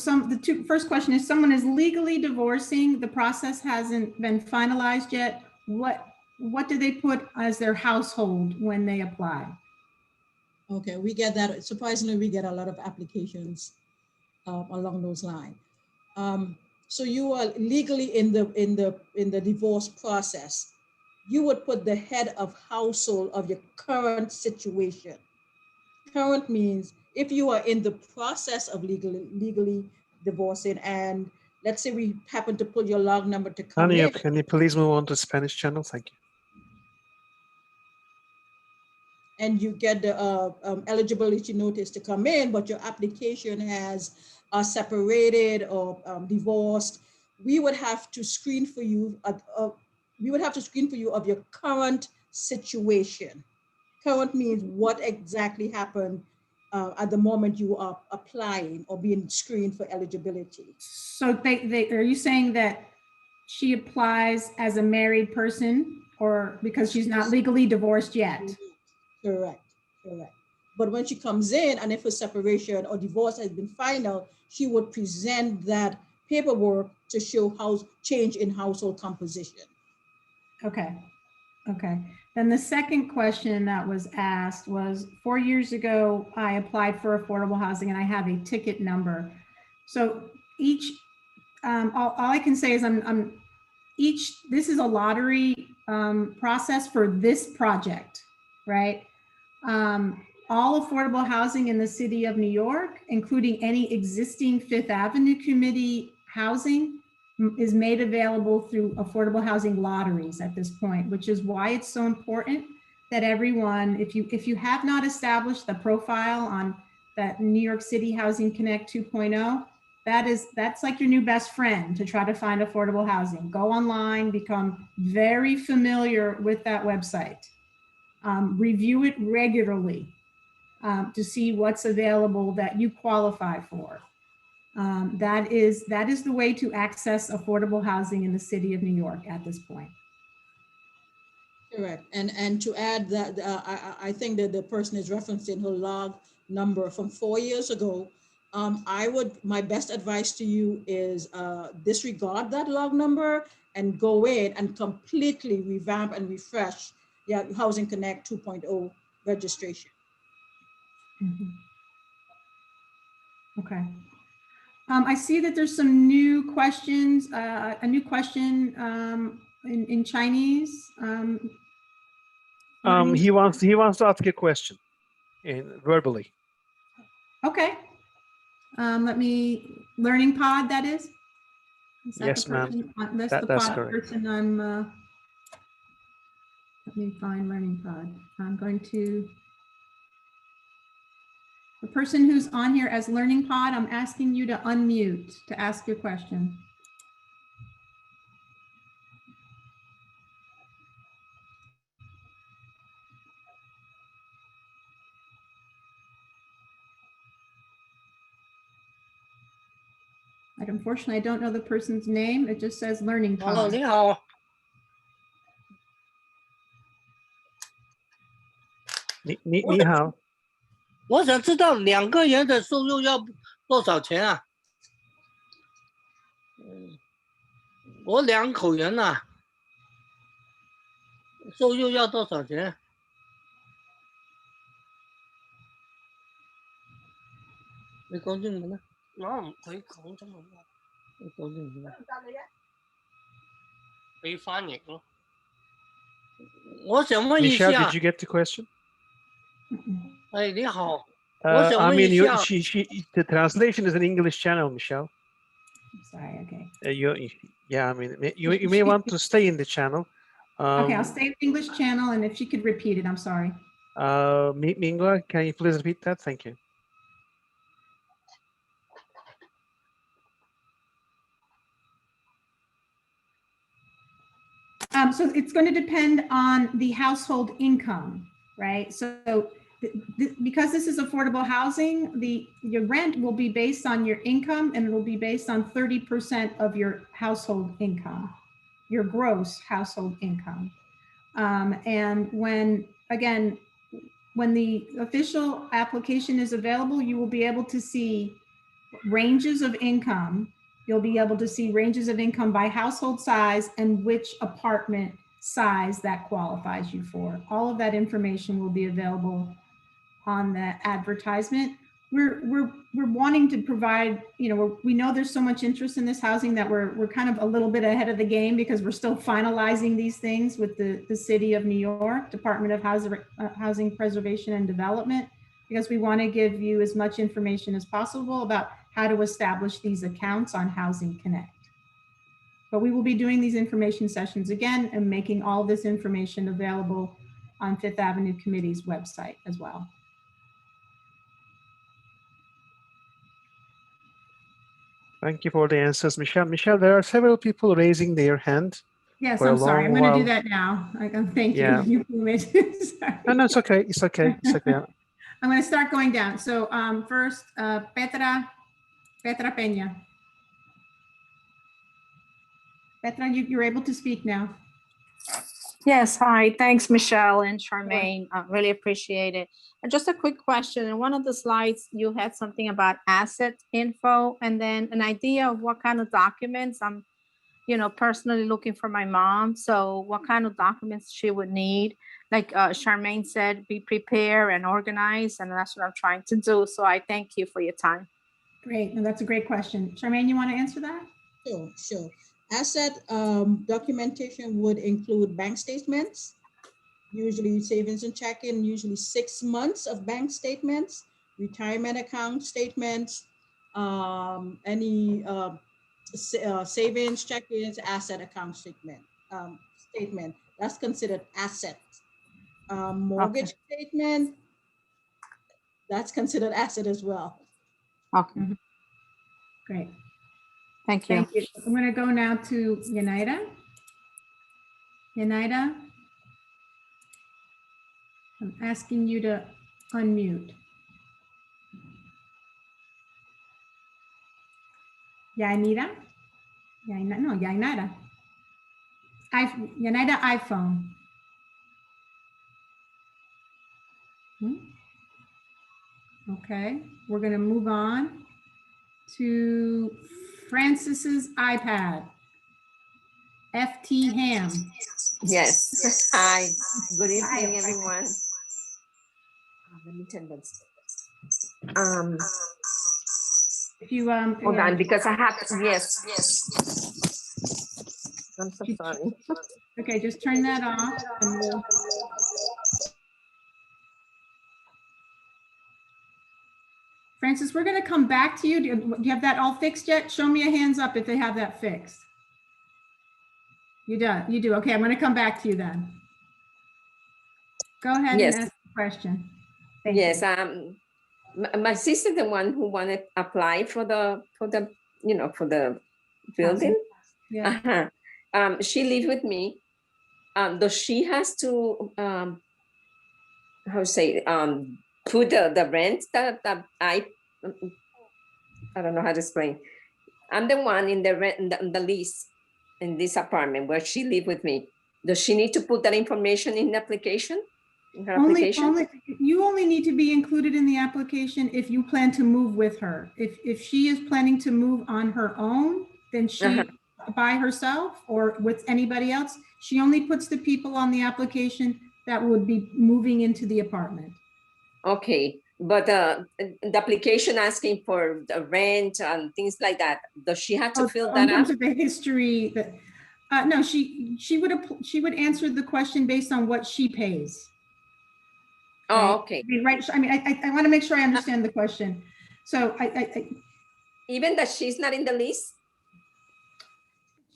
first question is, someone is legally divorcing, the process hasn't been finalized yet. What do they put as their household when they apply? Okay, we get that. Surprisingly, we get a lot of applications along those lines. So you are legally in the divorce process. You would put the head of household of your current situation. Current means if you are in the process of legally divorcing, and let's say we happen to pull your log number to come Tanya, in. can you please move on to Spanish channel? Thank you. And you get the eligibility notice to come in, but your application has separated or divorced. We would have to screen for you. We would have to screen for you of your current situation. Current means what exactly happened at the moment you are applying or being screened for eligibility. So are you saying that she applies as a married person or because she's not legally divorced yet? Correct, correct. But when she comes in and if a separation or divorce has been final, she would present that paperwork to show change in household composition. Okay, okay. Then the second question that was asked was 4 years ago, I applied for affordable housing and I have a ticket number. So all I can say is this is a lottery process for this project, right? All affordable housing in the city of New York, including any existing Fifth Avenue Committee housing, is made available through affordable housing lotteries at this point, which is why it's so important that everyone, if you have not established the profile on that New York City Housing Connect 2.0, that's like your new best friend to try to find affordable housing. Go online, become very familiar with that website. Review it regularly to see what's available that you qualify for. That is the way to access affordable housing in the city of New York at this point. Correct. And to add that, I think that the person is referencing her log number from 4 years ago. My best advice to you is disregard that log number and go in and completely revamp and refresh Housing Connect 2.0 registration. Okay. I see that there's some new questions, a new question in Chinese. He wants to ask a question verbally. Okay. Learning Pod, that is? Is that Yes, the ma'am. person? That's the That's pod correct. person let me find Learning Pod. I'm going to, the person who's on here as Learning Pod, I'm asking you to unmute to ask your question. Unfortunately, I don't know the person's name. It just says Learning Pod. 你好，你好，我想知道2个人的收入要多少钱啊？我2口人啊，收入要多少钱？你講英文啊？我唔佢講中文啊，你講英文啊？俾翻譯咯。我想問一 Michelle, 下 did you，get the question? 哎，你好， I 想問 mean, 一下， the translation is an English channel, Michelle. I'm sorry, okay. Yeah, I mean, you may want to stay in the channel. Okay, I'll stay with English channel, and if she could repeat it, I'm sorry. Mingwa, can you please repeat that? Thank you. So it's going to depend on the household income, right? So because this is affordable housing, your rent will be based on your income, and it will be based on 30% of your household income, your gross household income. And when the official application is available, you will be able to see ranges of income. You'll be able to see ranges of income by household size and which apartment size that qualifies you for. All of that information will be available on the advertisement. We're wanting to provide, we know there's so much interest in this housing that we're kind of a little bit ahead of the game, because we're still finalizing these things with the City of New York, Department of Housing Preservation and Development, because we want to give you as much information as possible about how to establish these accounts on Housing Connect. But we will be doing these information sessions again and making all this information available on Fifth Avenue Committee's website as well. Thank you for the answers, Michelle. Michelle, there are several people raising their hand. Yes, For a I'm sorry. I'm long going to do while. that now. Thank Yeah. you. Sorry. No, it's okay. It's okay. It's okay. I'm going to start going down. So first, Petra Peña. Petra, you're able to speak now. Yes, hi. Thanks, Michelle and Charmaine. Really appreciate it. And just a quick question. In one of the slides, you had something about asset info and then an idea of what kind of documents. I'm, personally looking for my mom. So what kind of documents she would need. Like Charmaine said, be prepared and organized. And that's what I'm trying to do. So I thank you for your time. Great. And that's a great question. Charmaine, you want to answer that? Sure. Asset documentation would include bank statements, usually savings and checking, usually 6 months of bank statements, retirement account statements, any savings, check-ins, asset account statement. That's considered asset. Mortgage statement, that's considered asset as well. Okay. Great. Thank you. Thank you. I'm going to go now to Yenaida. Yenaida. I'm asking you to unmute. Yanira? No, Yanira. Yanira iPhone. Okay, we're gonna move on to Francis's iPad. FT Ham. Yes. Hi. Good evening, everyone. Let me turn this. If you Hold on, because I have to, yes. I'm so sorry. Okay, just turn that off. And we'll... Francis, we're going to come back to you. Do you have that all fixed yet? Show me a hands up if they have that fixed. You do. You do. Okay, I'm going to come back to you then. Go ahead Yes. and ask the question. Thank Yes. you. My sister, the one who wanted to apply for the building. Yeah. She lives with me. Does she has to put the rent that I don't know how to explain. I'm the one in the rent in the lease in this apartment where she lives with me. Does she need to put that information in the application? In her application? You only need to be included in the application if you plan to move with her. If she is planning to move on her own, then she by herself or with anybody else, she only puts the people on the application that would be moving into the apartment. Okay, but the application asking for the rent and things like that, does she have to fill that in terms out? of the history that no, she would answer the question based on what she pays. Oh, okay. Right. I mean, I want to make sure I understand the question. So even that she's not in the list?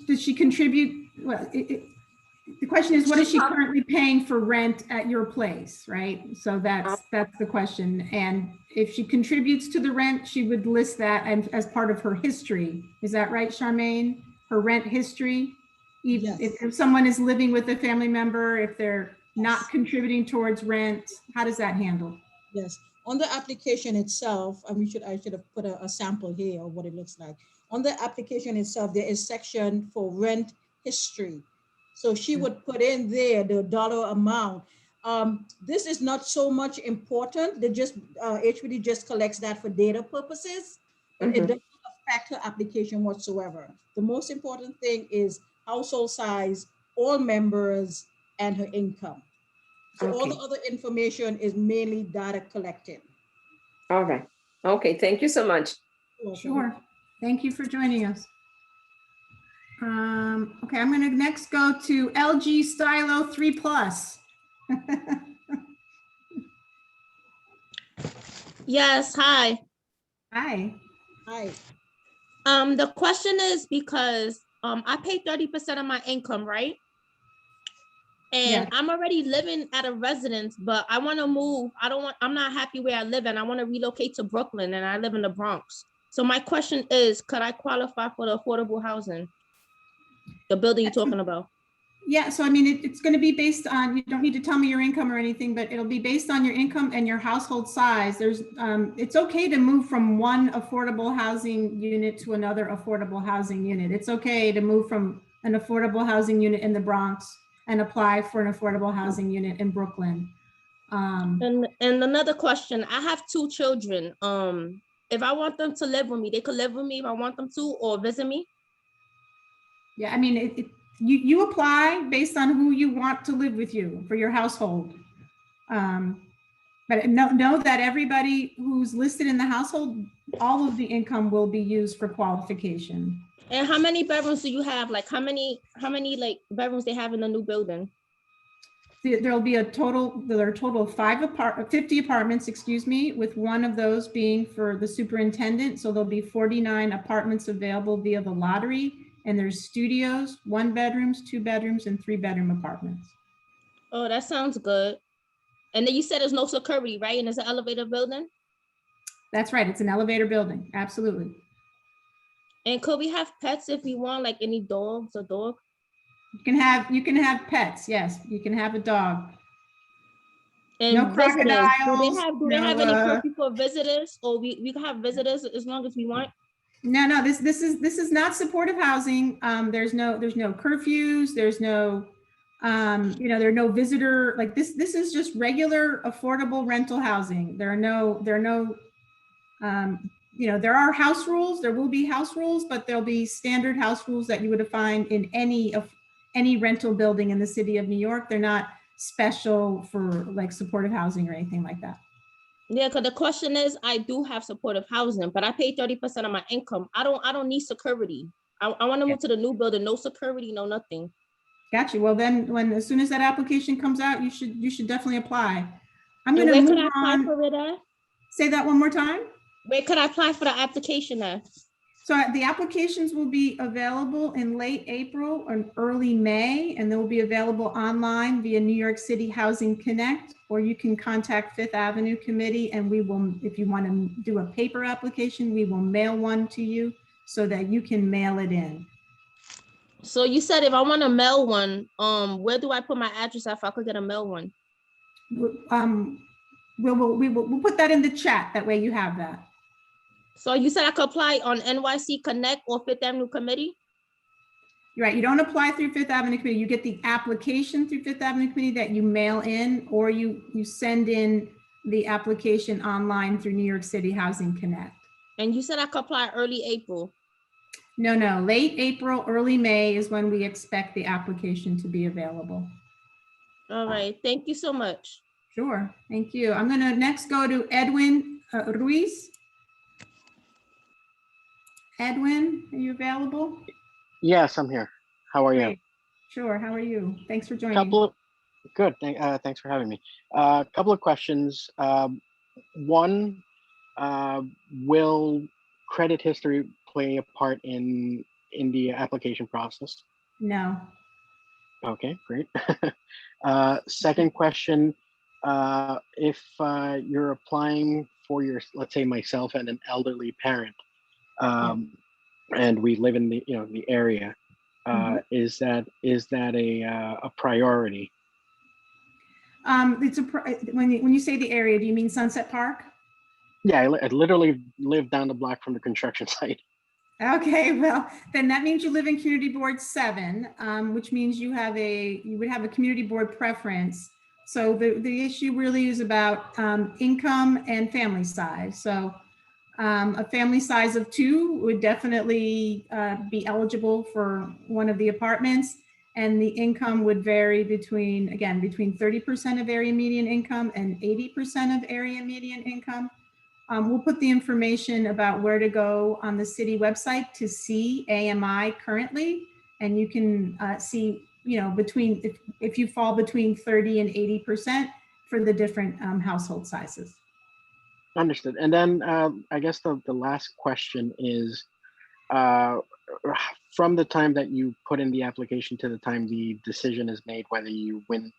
Does she contribute? Well, the question is, what is she currently paying for rent at your place, right? So that's the question. And if she contributes to the rent, she would list that as part of her history. Is that right, Charmaine? Her rent history? Yes. If someone is living with a family member, if they're not contributing towards rent, how does that handle? Yes, on the application itself, I should have put a sample here of what it looks like. On the application itself, there is section for rent history. So she would put in there the dollar amount. This is not so much important. They just HPD just collects that for data purposes, but it doesn't affect her application whatsoever. The most important thing is household size, all members, and her income. So all the other information is mainly data collected. All right. Okay, thank you so much. Sure. Thank you for joining us. Okay, I'm going to next go to LG Stylo 3+. Yes, hi. Hi. Hi. The question is because I pay 30% of my income, right? And I'm already living at a residence, but I want to move. I'm not happy where I live and I want to relocate to Brooklyn and I live in the Bronx. So my question is, could I qualify for the affordable housing? The building you're talking about? Yeah, so I mean, it's going to be based on, you don't need to tell me your income or anything, but it'll be based on your income and your household size. It's okay to move from one affordable housing unit to another affordable housing unit. It's okay to move from an affordable housing unit in the Bronx and apply for an affordable housing unit in Brooklyn. And another question, I have 2 children. If I want them to live with me, they could live with me if I want them to, or visit me? Yeah, I mean, you apply based on who you want to live with you for your household. But know that everybody who's listed in the household, all of the income will be used for qualification. And how many bedrooms do you have? Like how many like bedrooms they have in the new building? There'll be a total of 50 apartments, excuse me, with one of those being for the superintendent. So there'll be 49 apartments available via the lottery. And there's studios, 1 bedrooms, 2 bedrooms, and 3 bedroom apartments. Oh, that sounds good. And then you said there's no security, right? And it's an elevator building? That's right. It's an elevator building. Absolutely. And could we have pets if we want, like any dogs or dog? You can have pets. Yes, you can have a dog. And No visitors, crocodiles, do they have no, any curfew for visitors, or we can have visitors as long as we want? No, this is not supportive housing. There's no curfews. There's no, there are no visitor, like this is just regular affordable rental housing. There are no, there are house rules. There will be house rules, but there'll be standard house rules that you would find in any rental building in the city of New York. They're not special for like supportive housing or anything like that. Yeah, because the question is, I do have supportive housing, but I pay 30% of my income. I don't need security. I want to move to the new building, no security, no nothing. Got you. Well, then as soon as that application comes out, you should definitely apply. I'm And going to where could move I apply on. for it at? Say that one more time. Where could I apply for the application at? So the applications will be available in late April or early May, and they will be available online via New York City Housing Connect, or you can contact Fifth Avenue Committee, and we will, if you want to do a paper application, we will mail one to you so that you can mail it in. So you said if I want to mail one, where do I put my address if I could get a mail one? We'll put that in the chat. That way you have that. So you said I could apply on NYC Connect or Fifth Avenue Committee? You're right. You don't apply through Fifth Avenue Committee. You get the application through Fifth Avenue Committee that you mail in, or you send in the application online through New York City Housing Connect. And you said I could apply early April. No, late April, early May is when we expect the application to be available. All right. Thank you so much. Sure. Thank you. I'm going to next go to Edwin Ruiz. Edwin, are you available? Yes, I'm here. How are you? Great. Sure. How are you? Thanks for joining. Good. Thanks for having me. A couple of questions. One, will credit history play a part in the application process? No. Okay, great. Second question, if you're applying for let's say myself and an elderly parent, and we live in the the area, is that a priority? When you say the area, do you mean Sunset Park? Yeah, I literally live down the block from the construction site. Okay, well, then that means you live in Community Board 7, which means you would have a Community Board preference. So the issue really is about income and family size. So a family size of 2 would definitely be eligible for one of the apartments, and the income would vary between 30% of area median income and 80% of area median income. We'll put the information about where to go on the city website to see AMI currently, and you can see, if you fall between 30 and 80% for the different household sizes. Understood. And then I guess the last question is, from the time that you put in the application to the time the decision is made whether you win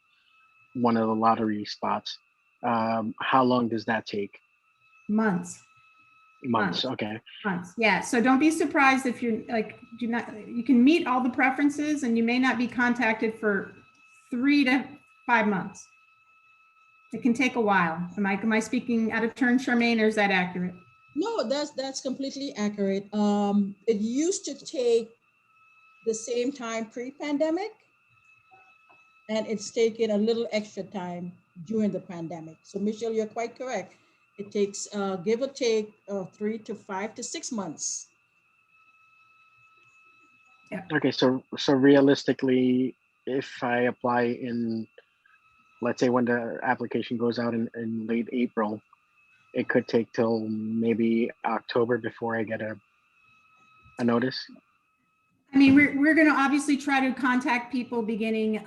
one of the lottery spots, how long does that take? Months. Okay. Months. Yeah. So don't be surprised if you're you can meet all the preferences and you may not be contacted for 3 to 5 months. It can take a while. Am I speaking out of turn, Charmaine, or is that accurate? No, that's completely accurate. It used to take the same time pre-pandemic, and it's taken a little extra time during the pandemic. So Michelle, you're quite correct. It takes give or take 3 to 5 to 6 months. Yeah. Okay, so realistically, if I apply in, let's say when the application goes out in late April, it could take till maybe October before I get a notice. I mean, we're going to obviously try to contact people beginning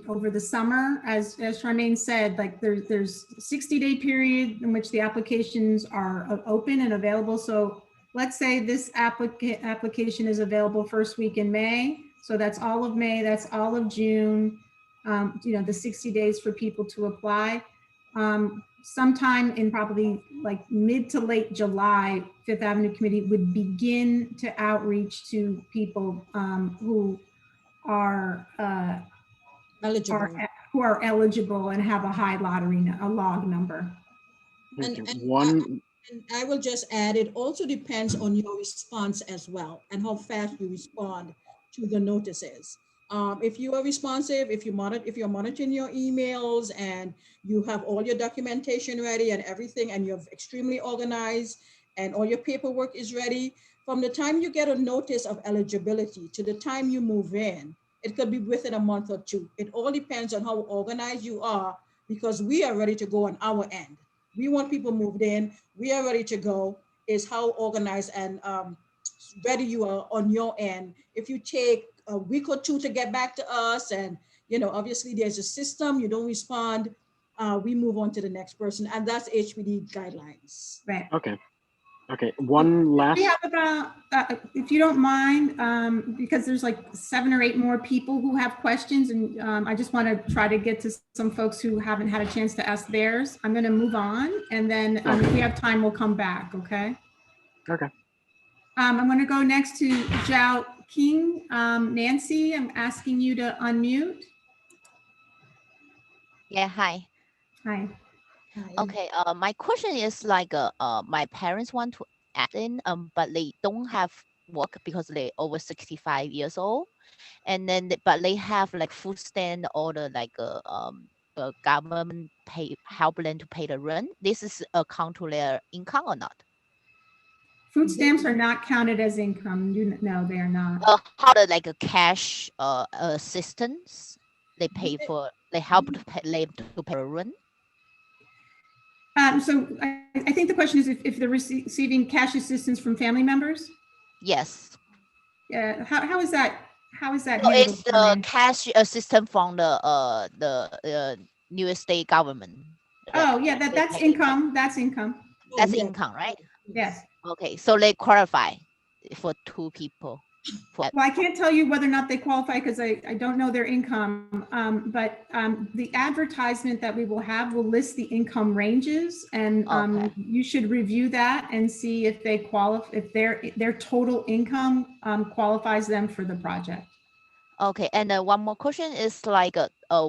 over the summer, as Charmaine said, like there's a 60-day period in which the applications are open and available. So let's say this application is available first week in May. So that's all of May, that's all of June, the 60 days for people to apply. Sometime in probably like mid to late July, Fifth Avenue Committee would begin to outreach to people who are eligible who are eligible and have a high a log number. Thank you. And I will just add, it also depends on your response as well and how fast you respond to the notices. If you are responsive, if you're monitoring your emails and you have all your documentation ready and everything, and you're extremely organized and all your paperwork is ready, from the time you get a notice of eligibility to the time you move in, it could be within a month or two. It all depends on how organized you are, because we are ready to go on our end. We want people moved in. We are ready to go. Is how organized and ready you are on your end. If you take a week or two to get back to us, and obviously there's a system, you don't respond, we move on to the next person, and that's HPD guidelines. Right. Okay. One last. We have about, if you don't mind, because there's like 7 or 8 more people who have questions, and I just want to try to get to some folks who haven't had a chance to ask theirs. I'm going to move on, and then if we have time, we'll come back. Okay. Okay. I'm going to go next to Zhao King. Nancy, I'm asking you to unmute. Yeah, hi. Hi. Okay, my question is like my parents want to add in, but they don't have work because they over 65 years old, and then but they have like food stand or the government help them to pay the rent. This is account to their income or not? Food stamps are not counted as income. No, they are not. How the like a cash assistance they pay for? They help to pay the rent. So I think the question is if they're receiving cash assistance from family members. Yes. How is that? How is that? So it's the cash assistance from the New State government. Oh yeah, that's income. That's income. That's income, right? Yes. Okay, so they qualify for 2 people. Well, I can't tell you whether or not they qualify because I don't know their income, but the advertisement that we will have will list the income ranges, and you should review that and see if they qualify, if their total income qualifies them for the project. Okay, and one more question is like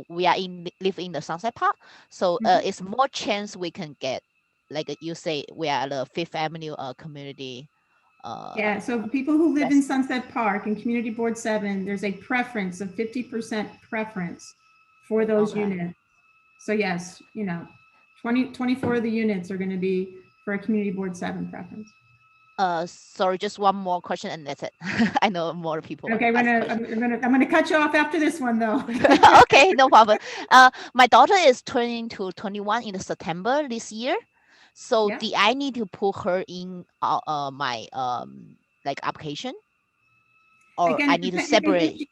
we are live in the Sunset Park, so it's more chance we can get, like you say, we are the Fifth Avenue community. Yeah, so people who live in Sunset Park and Community Board 7, there's a preference of 50% preference for those units. So yes, 24 of the units are going to be for a Community Board 7 preference. Sorry, just one more question and that's it. I know more people. Okay, I'm gonna cut you off after this one though. Okay, no problem. My daughter is turning to 21 in September this year. So do I need to put her in my like application, or again, I need to separate?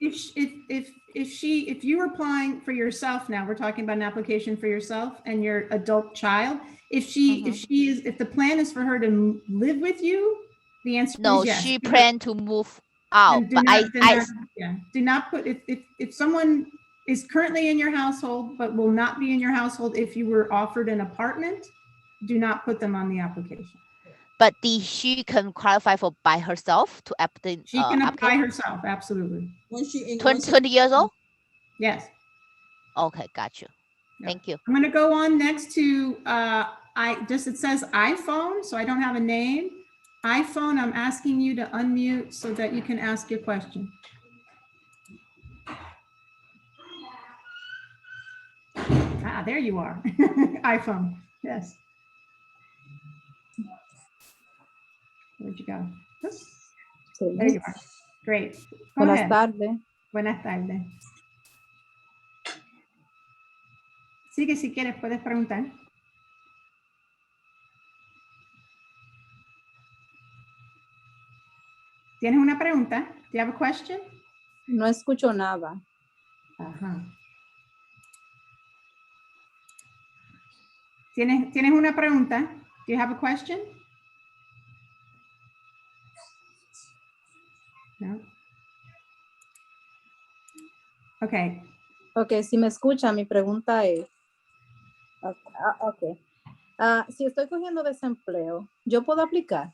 If you're applying for yourself now, we're talking about an application for yourself and your adult child. If the plan is for her to live with you, the answer is yes. No, she planned to move out, but do not put if someone is currently in your household but will not be in your household if you were offered an apartment. Do not put them on the application. But she can qualify for by herself to apply. She can apply herself, absolutely. Once she 20 years old? Yes. Okay, got you. Thank you. I'm going to go on next to it says iPhone, so I don't have a name. iPhone, I'm asking you to unmute so that you can ask your question. There you are. iPhone, yes. Where'd you go? There you are. Great. Buenas tardes. Buenas tardes. Sigue si quieres, puedes preguntar. ¿Tienes una pregunta? Do you have a question? No escucho nada. Ajá. ¿Tienes una pregunta? Do you have a question? No. Okay. Ok, si me escucha, mi pregunta es, si estoy cogiendo desempleo, ¿yo puedo aplicar?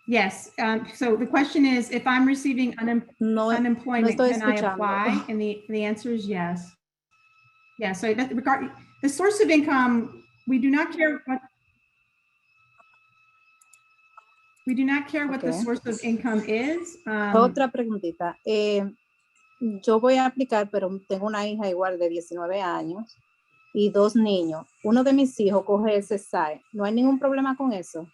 Yes. So the question is, if I'm receiving unemployment, can I apply? And the answer is yes. Yeah, so that regard, the source of income, we do not care what the Okay. source of income is. Otra preguntita. Yo voy a aplicar, pero tengo una hija igual de 19 años y 2 niños. Uno de mis hijos coge SSI. ¿No hay ningún problema con eso?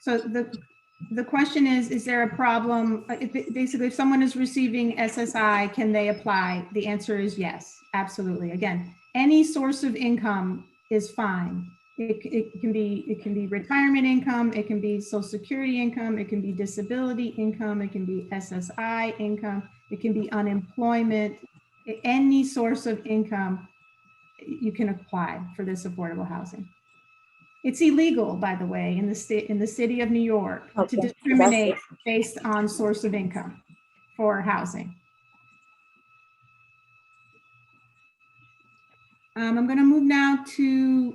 So the question is there a problem? Basically, if someone is receiving SSI, can they apply? The answer is yes, absolutely. Again, any source of income is fine. It can be retirement income, it can be Social Security income, it can be disability income, it can be SSI income, it can be unemployment. Any source of income, you can apply for this affordable housing. It's illegal, by the way, in the city of New York to Okay, discriminate gracias. based on source of income for housing. I'm going to move now to,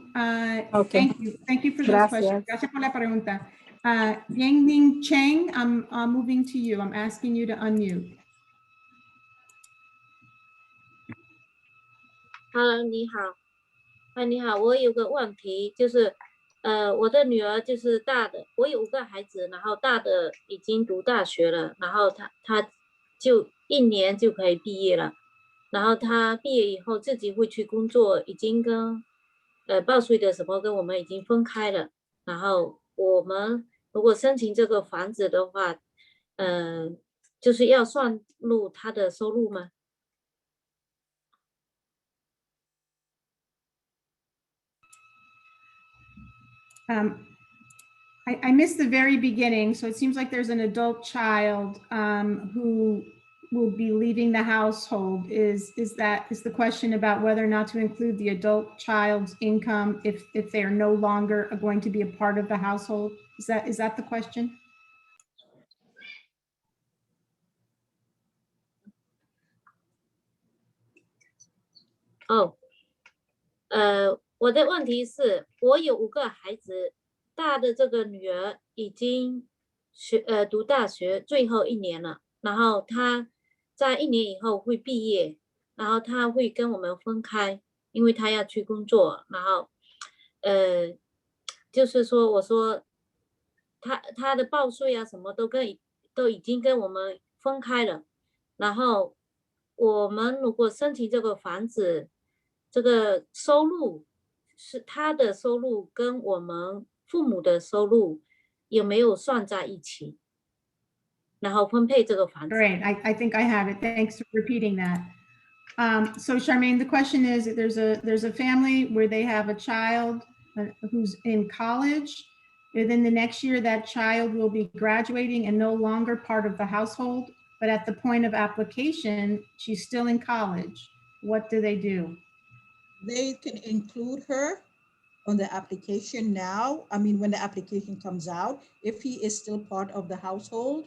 Okay. Thank you for those questions. Gracias. Gracias por la pregunta. Yang-Ning Cheng, I'm moving to you. I'm asking you to unmute. Hello， 你好，你好，我有个问题，就是我的女儿就是大的，我有5个孩子，然后大的已经读大学了，然后她就1年就可以毕业了，然后她毕业以后自己会去工作，已经跟报税的什么跟我们已经分开了，然后我们如果申请这个房子的话，就是要算入她的收入吗？I missed the very beginning, so it seems like there's an adult child who will be leaving the household. Is the question about whether or not to include the adult child's income if they are no longer going to be a part of the household? Is that the question?哦，我的问题是，我有5个孩子，大的这个女儿已经读大学最后1年了，然后她在1年以后会毕业，然后她会跟我们分开，因为她要去工作，然后就是说我说她的报税啊什么都已经跟我们分开了，然后我们如果申请这个房子，这个收入是他的收入跟我们父母的收入有没有算在一起，然后分配这个房子。 Great, I think I have it. Thanks for repeating that. So Charmaine, the question is, there's a family where they have a child who's in college. Within the next year, that child will be graduating and no longer part of the household. But at the point of application, she's still in college. What do? They can include her on the application now. I mean, when the application comes out, if he is still part of the household,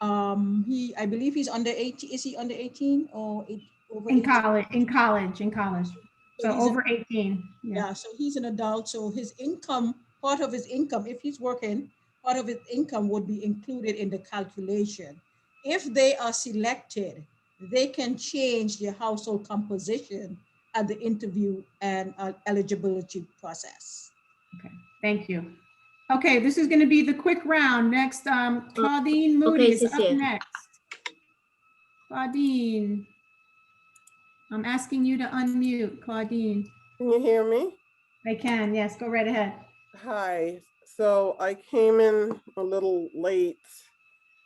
I believe he's under 18. Is he under 18 or over 18? In college. So over 18. Yeah, so he's an adult. So his income, part of his income, if he's working, part of his income would be included in the calculation. If they are selected, they can change their household composition at the interview and eligibility process. Okay, thank you. Okay, this is going to be the quick round. Next, Claudine Moody is up next. Claudine, I'm asking you to unmute, Claudine. Can you hear me? I can, yes, go right ahead. Hi, so I came in a little late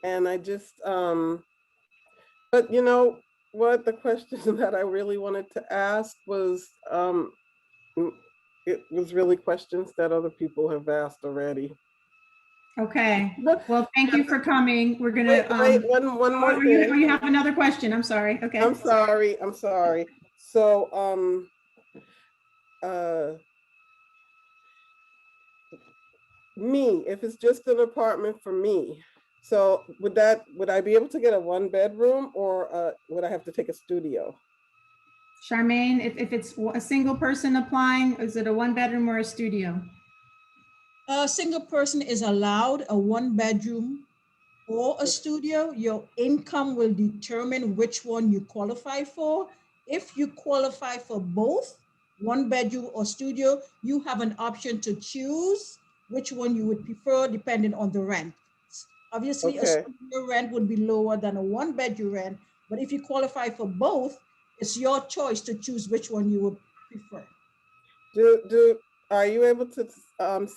and I just, but you know what, the question that I really wanted to ask was, it was really questions that other people have asked already. Okay, well, thank you for coming. We're gonna, wait, one more thing. You have another question, I'm sorry, okay. I'm sorry. So, me, if it's just an apartment for me, so would I be able to get a 1-bedroom or would I have to take a studio? Charmaine, if it's a single person applying, is it a 1-bedroom or a studio? A single person is allowed a 1-bedroom or a studio. Your income will determine which one you qualify for. If you qualify for both, 1 bedroom or studio, you have an option to choose which one you would prefer depending on the rent. Obviously, a Okay. studio rent would be lower than a 1 bedroom rent, but if you qualify for both, it's your choice to choose which one you would prefer. Are you able to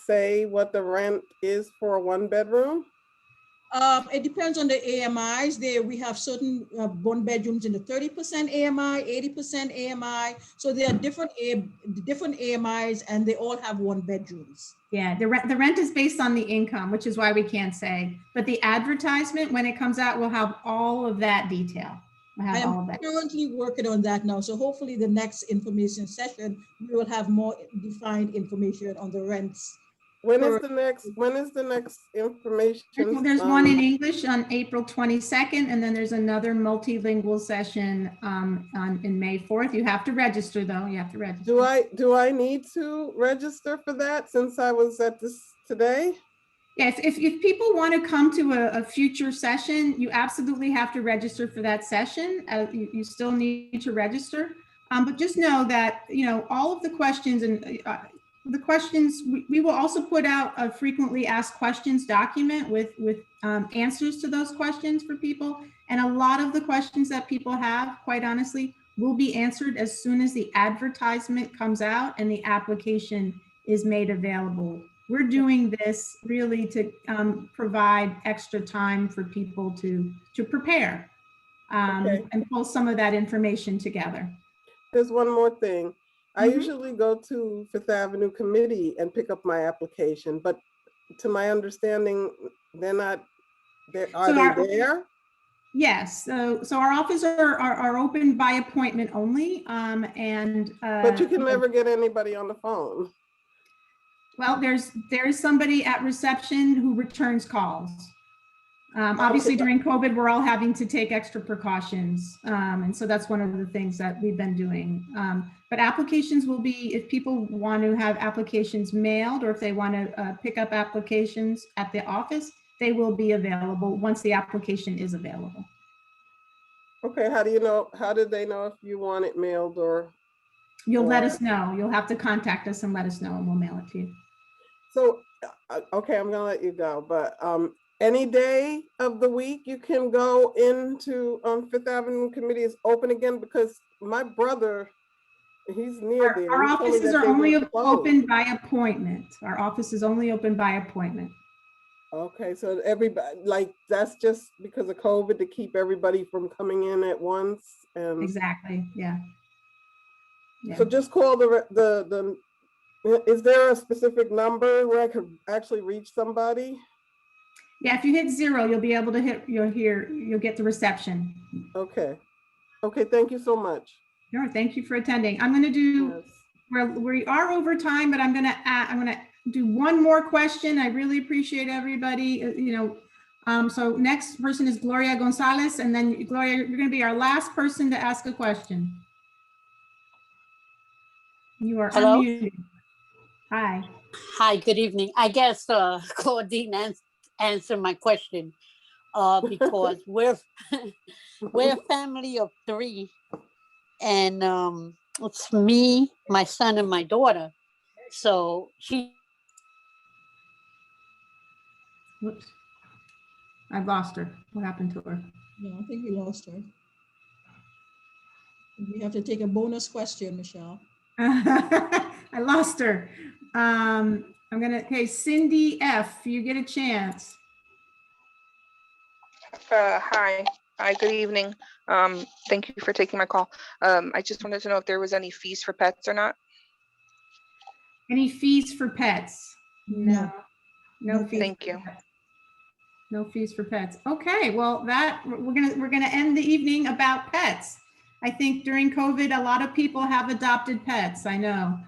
say what the rent is for a 1 bedroom? It depends on the AMIs. There we have certain 1 bedrooms in the 30% AMI, 80% AMI. So there are different AMIs, and they all have 1 bedrooms. Yeah, the rent is based on the income, which is why we can't say. But the advertisement, when it comes out, will have all of that detail. We'll have I all of am that. currently working on that now. So hopefully the next information session, we will have more defined information on the rents. When is the next information? There's one in English on April 22nd, and then there's another multilingual session in May 4th. You have to register though. You have to register. Do I need to register for that since I was at this today? Yes, if people want to come to a future session, you absolutely have to register for that session. You still need to register. But just know that, you know, all of the questions and we will also put out a frequently asked questions document with answers to those questions for people. And a lot of the questions that people have, quite honestly, will be answered as soon as the advertisement comes out and the application is made available. We're doing this really to provide extra time for people to prepare and pull some of that information together. There's one more thing. I usually go to Fifth Avenue Committee and pick up my application, but to my understanding, they're not there. Are they there? Yes. So our offices are open by appointment only. But you can never get anybody on the phone. Well, there is somebody at reception who returns calls. Obviously, during COVID, we're all having to take extra precautions. And so that's one of the things that we've been doing. But applications will be, if people want to have applications mailed or if they want to pick up applications at the office, they will be available once the application is available. Okay, how do you know? How did they know if you want it mailed or? You'll let us know. You'll have to contact us and let us know and we'll mail it to you. So, okay, I'm gonna let you go, but any day of the week you can go into Fifth Avenue Committee is open again, because my brother, he's near there. Our offices are only open by appointment. Our office is only open by appointment. Okay, so everybody, like, that's just because of COVID to keep everybody from coming in at once. And exactly, yeah. So just call the. Is there a specific number where I could actually reach somebody? Yeah, if you hit 0, you'll be able to you'll get the reception. Okay. Okay, thank you so much. No, thank you for attending. I'm going to do, we are over time, but I'm going to do one more question. I really appreciate everybody, so next person is Gloria Gonzalez, and then Gloria, you're going to be our last person to ask a question. You are unmuted. Hi. Hi, good evening. I guess Claudine answered my question because we're a family of 3, and it's me, my son, and my daughter. So she. Whoops. I've lost her. What happened to her? Yeah, I think we lost her. We have to take a bonus question, Michelle. I lost her. Okay, Cindy F., you get a chance. Hi, good evening. Thank you for taking my call. I just wanted to know if there was any fees for pets or not. Any fees for pets? No. No fees. Thank you. No fees for pets. Okay, well, we're gonna end the evening about pets. I think during COVID, a lot of people have adopted pets, I know.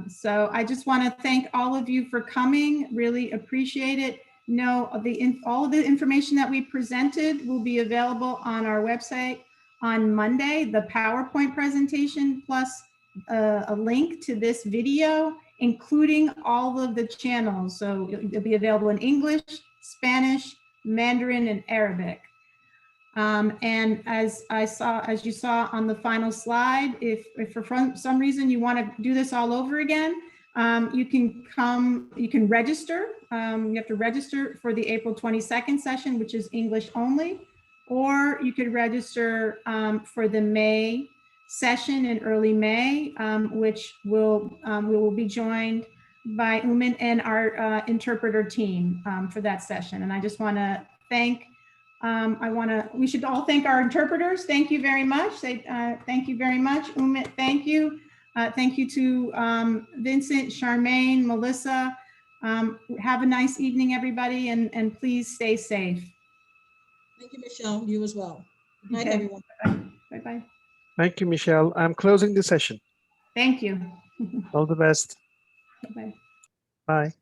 So I just want to thank all of you for coming. Really appreciate it. All of the information that we presented will be available on our website on Monday, the PowerPoint presentation plus a link to this video, including all of the channels. So it'll be available in English, Spanish, Mandarin, and Arabic. And as you saw on the final slide, if for some reason you want to do this all over again, you can register. You have to register for the April 22nd session, which is English only, or you could register for the May session in early May, which we will be joined by Uman and our interpreter team for that session. And I just want to thank, we should all thank our interpreters. Thank you very much. Thank you very much. Uman, thank you. Thank you to Vincent, Charmaine, Melissa. Have a nice evening, everybody, and please stay safe. Thank you, Michelle. You as well. Good night, Okay. everyone. Bye-bye. Thank you, Michelle. I'm closing the session. Thank you. All the best. Bye-bye. Bye.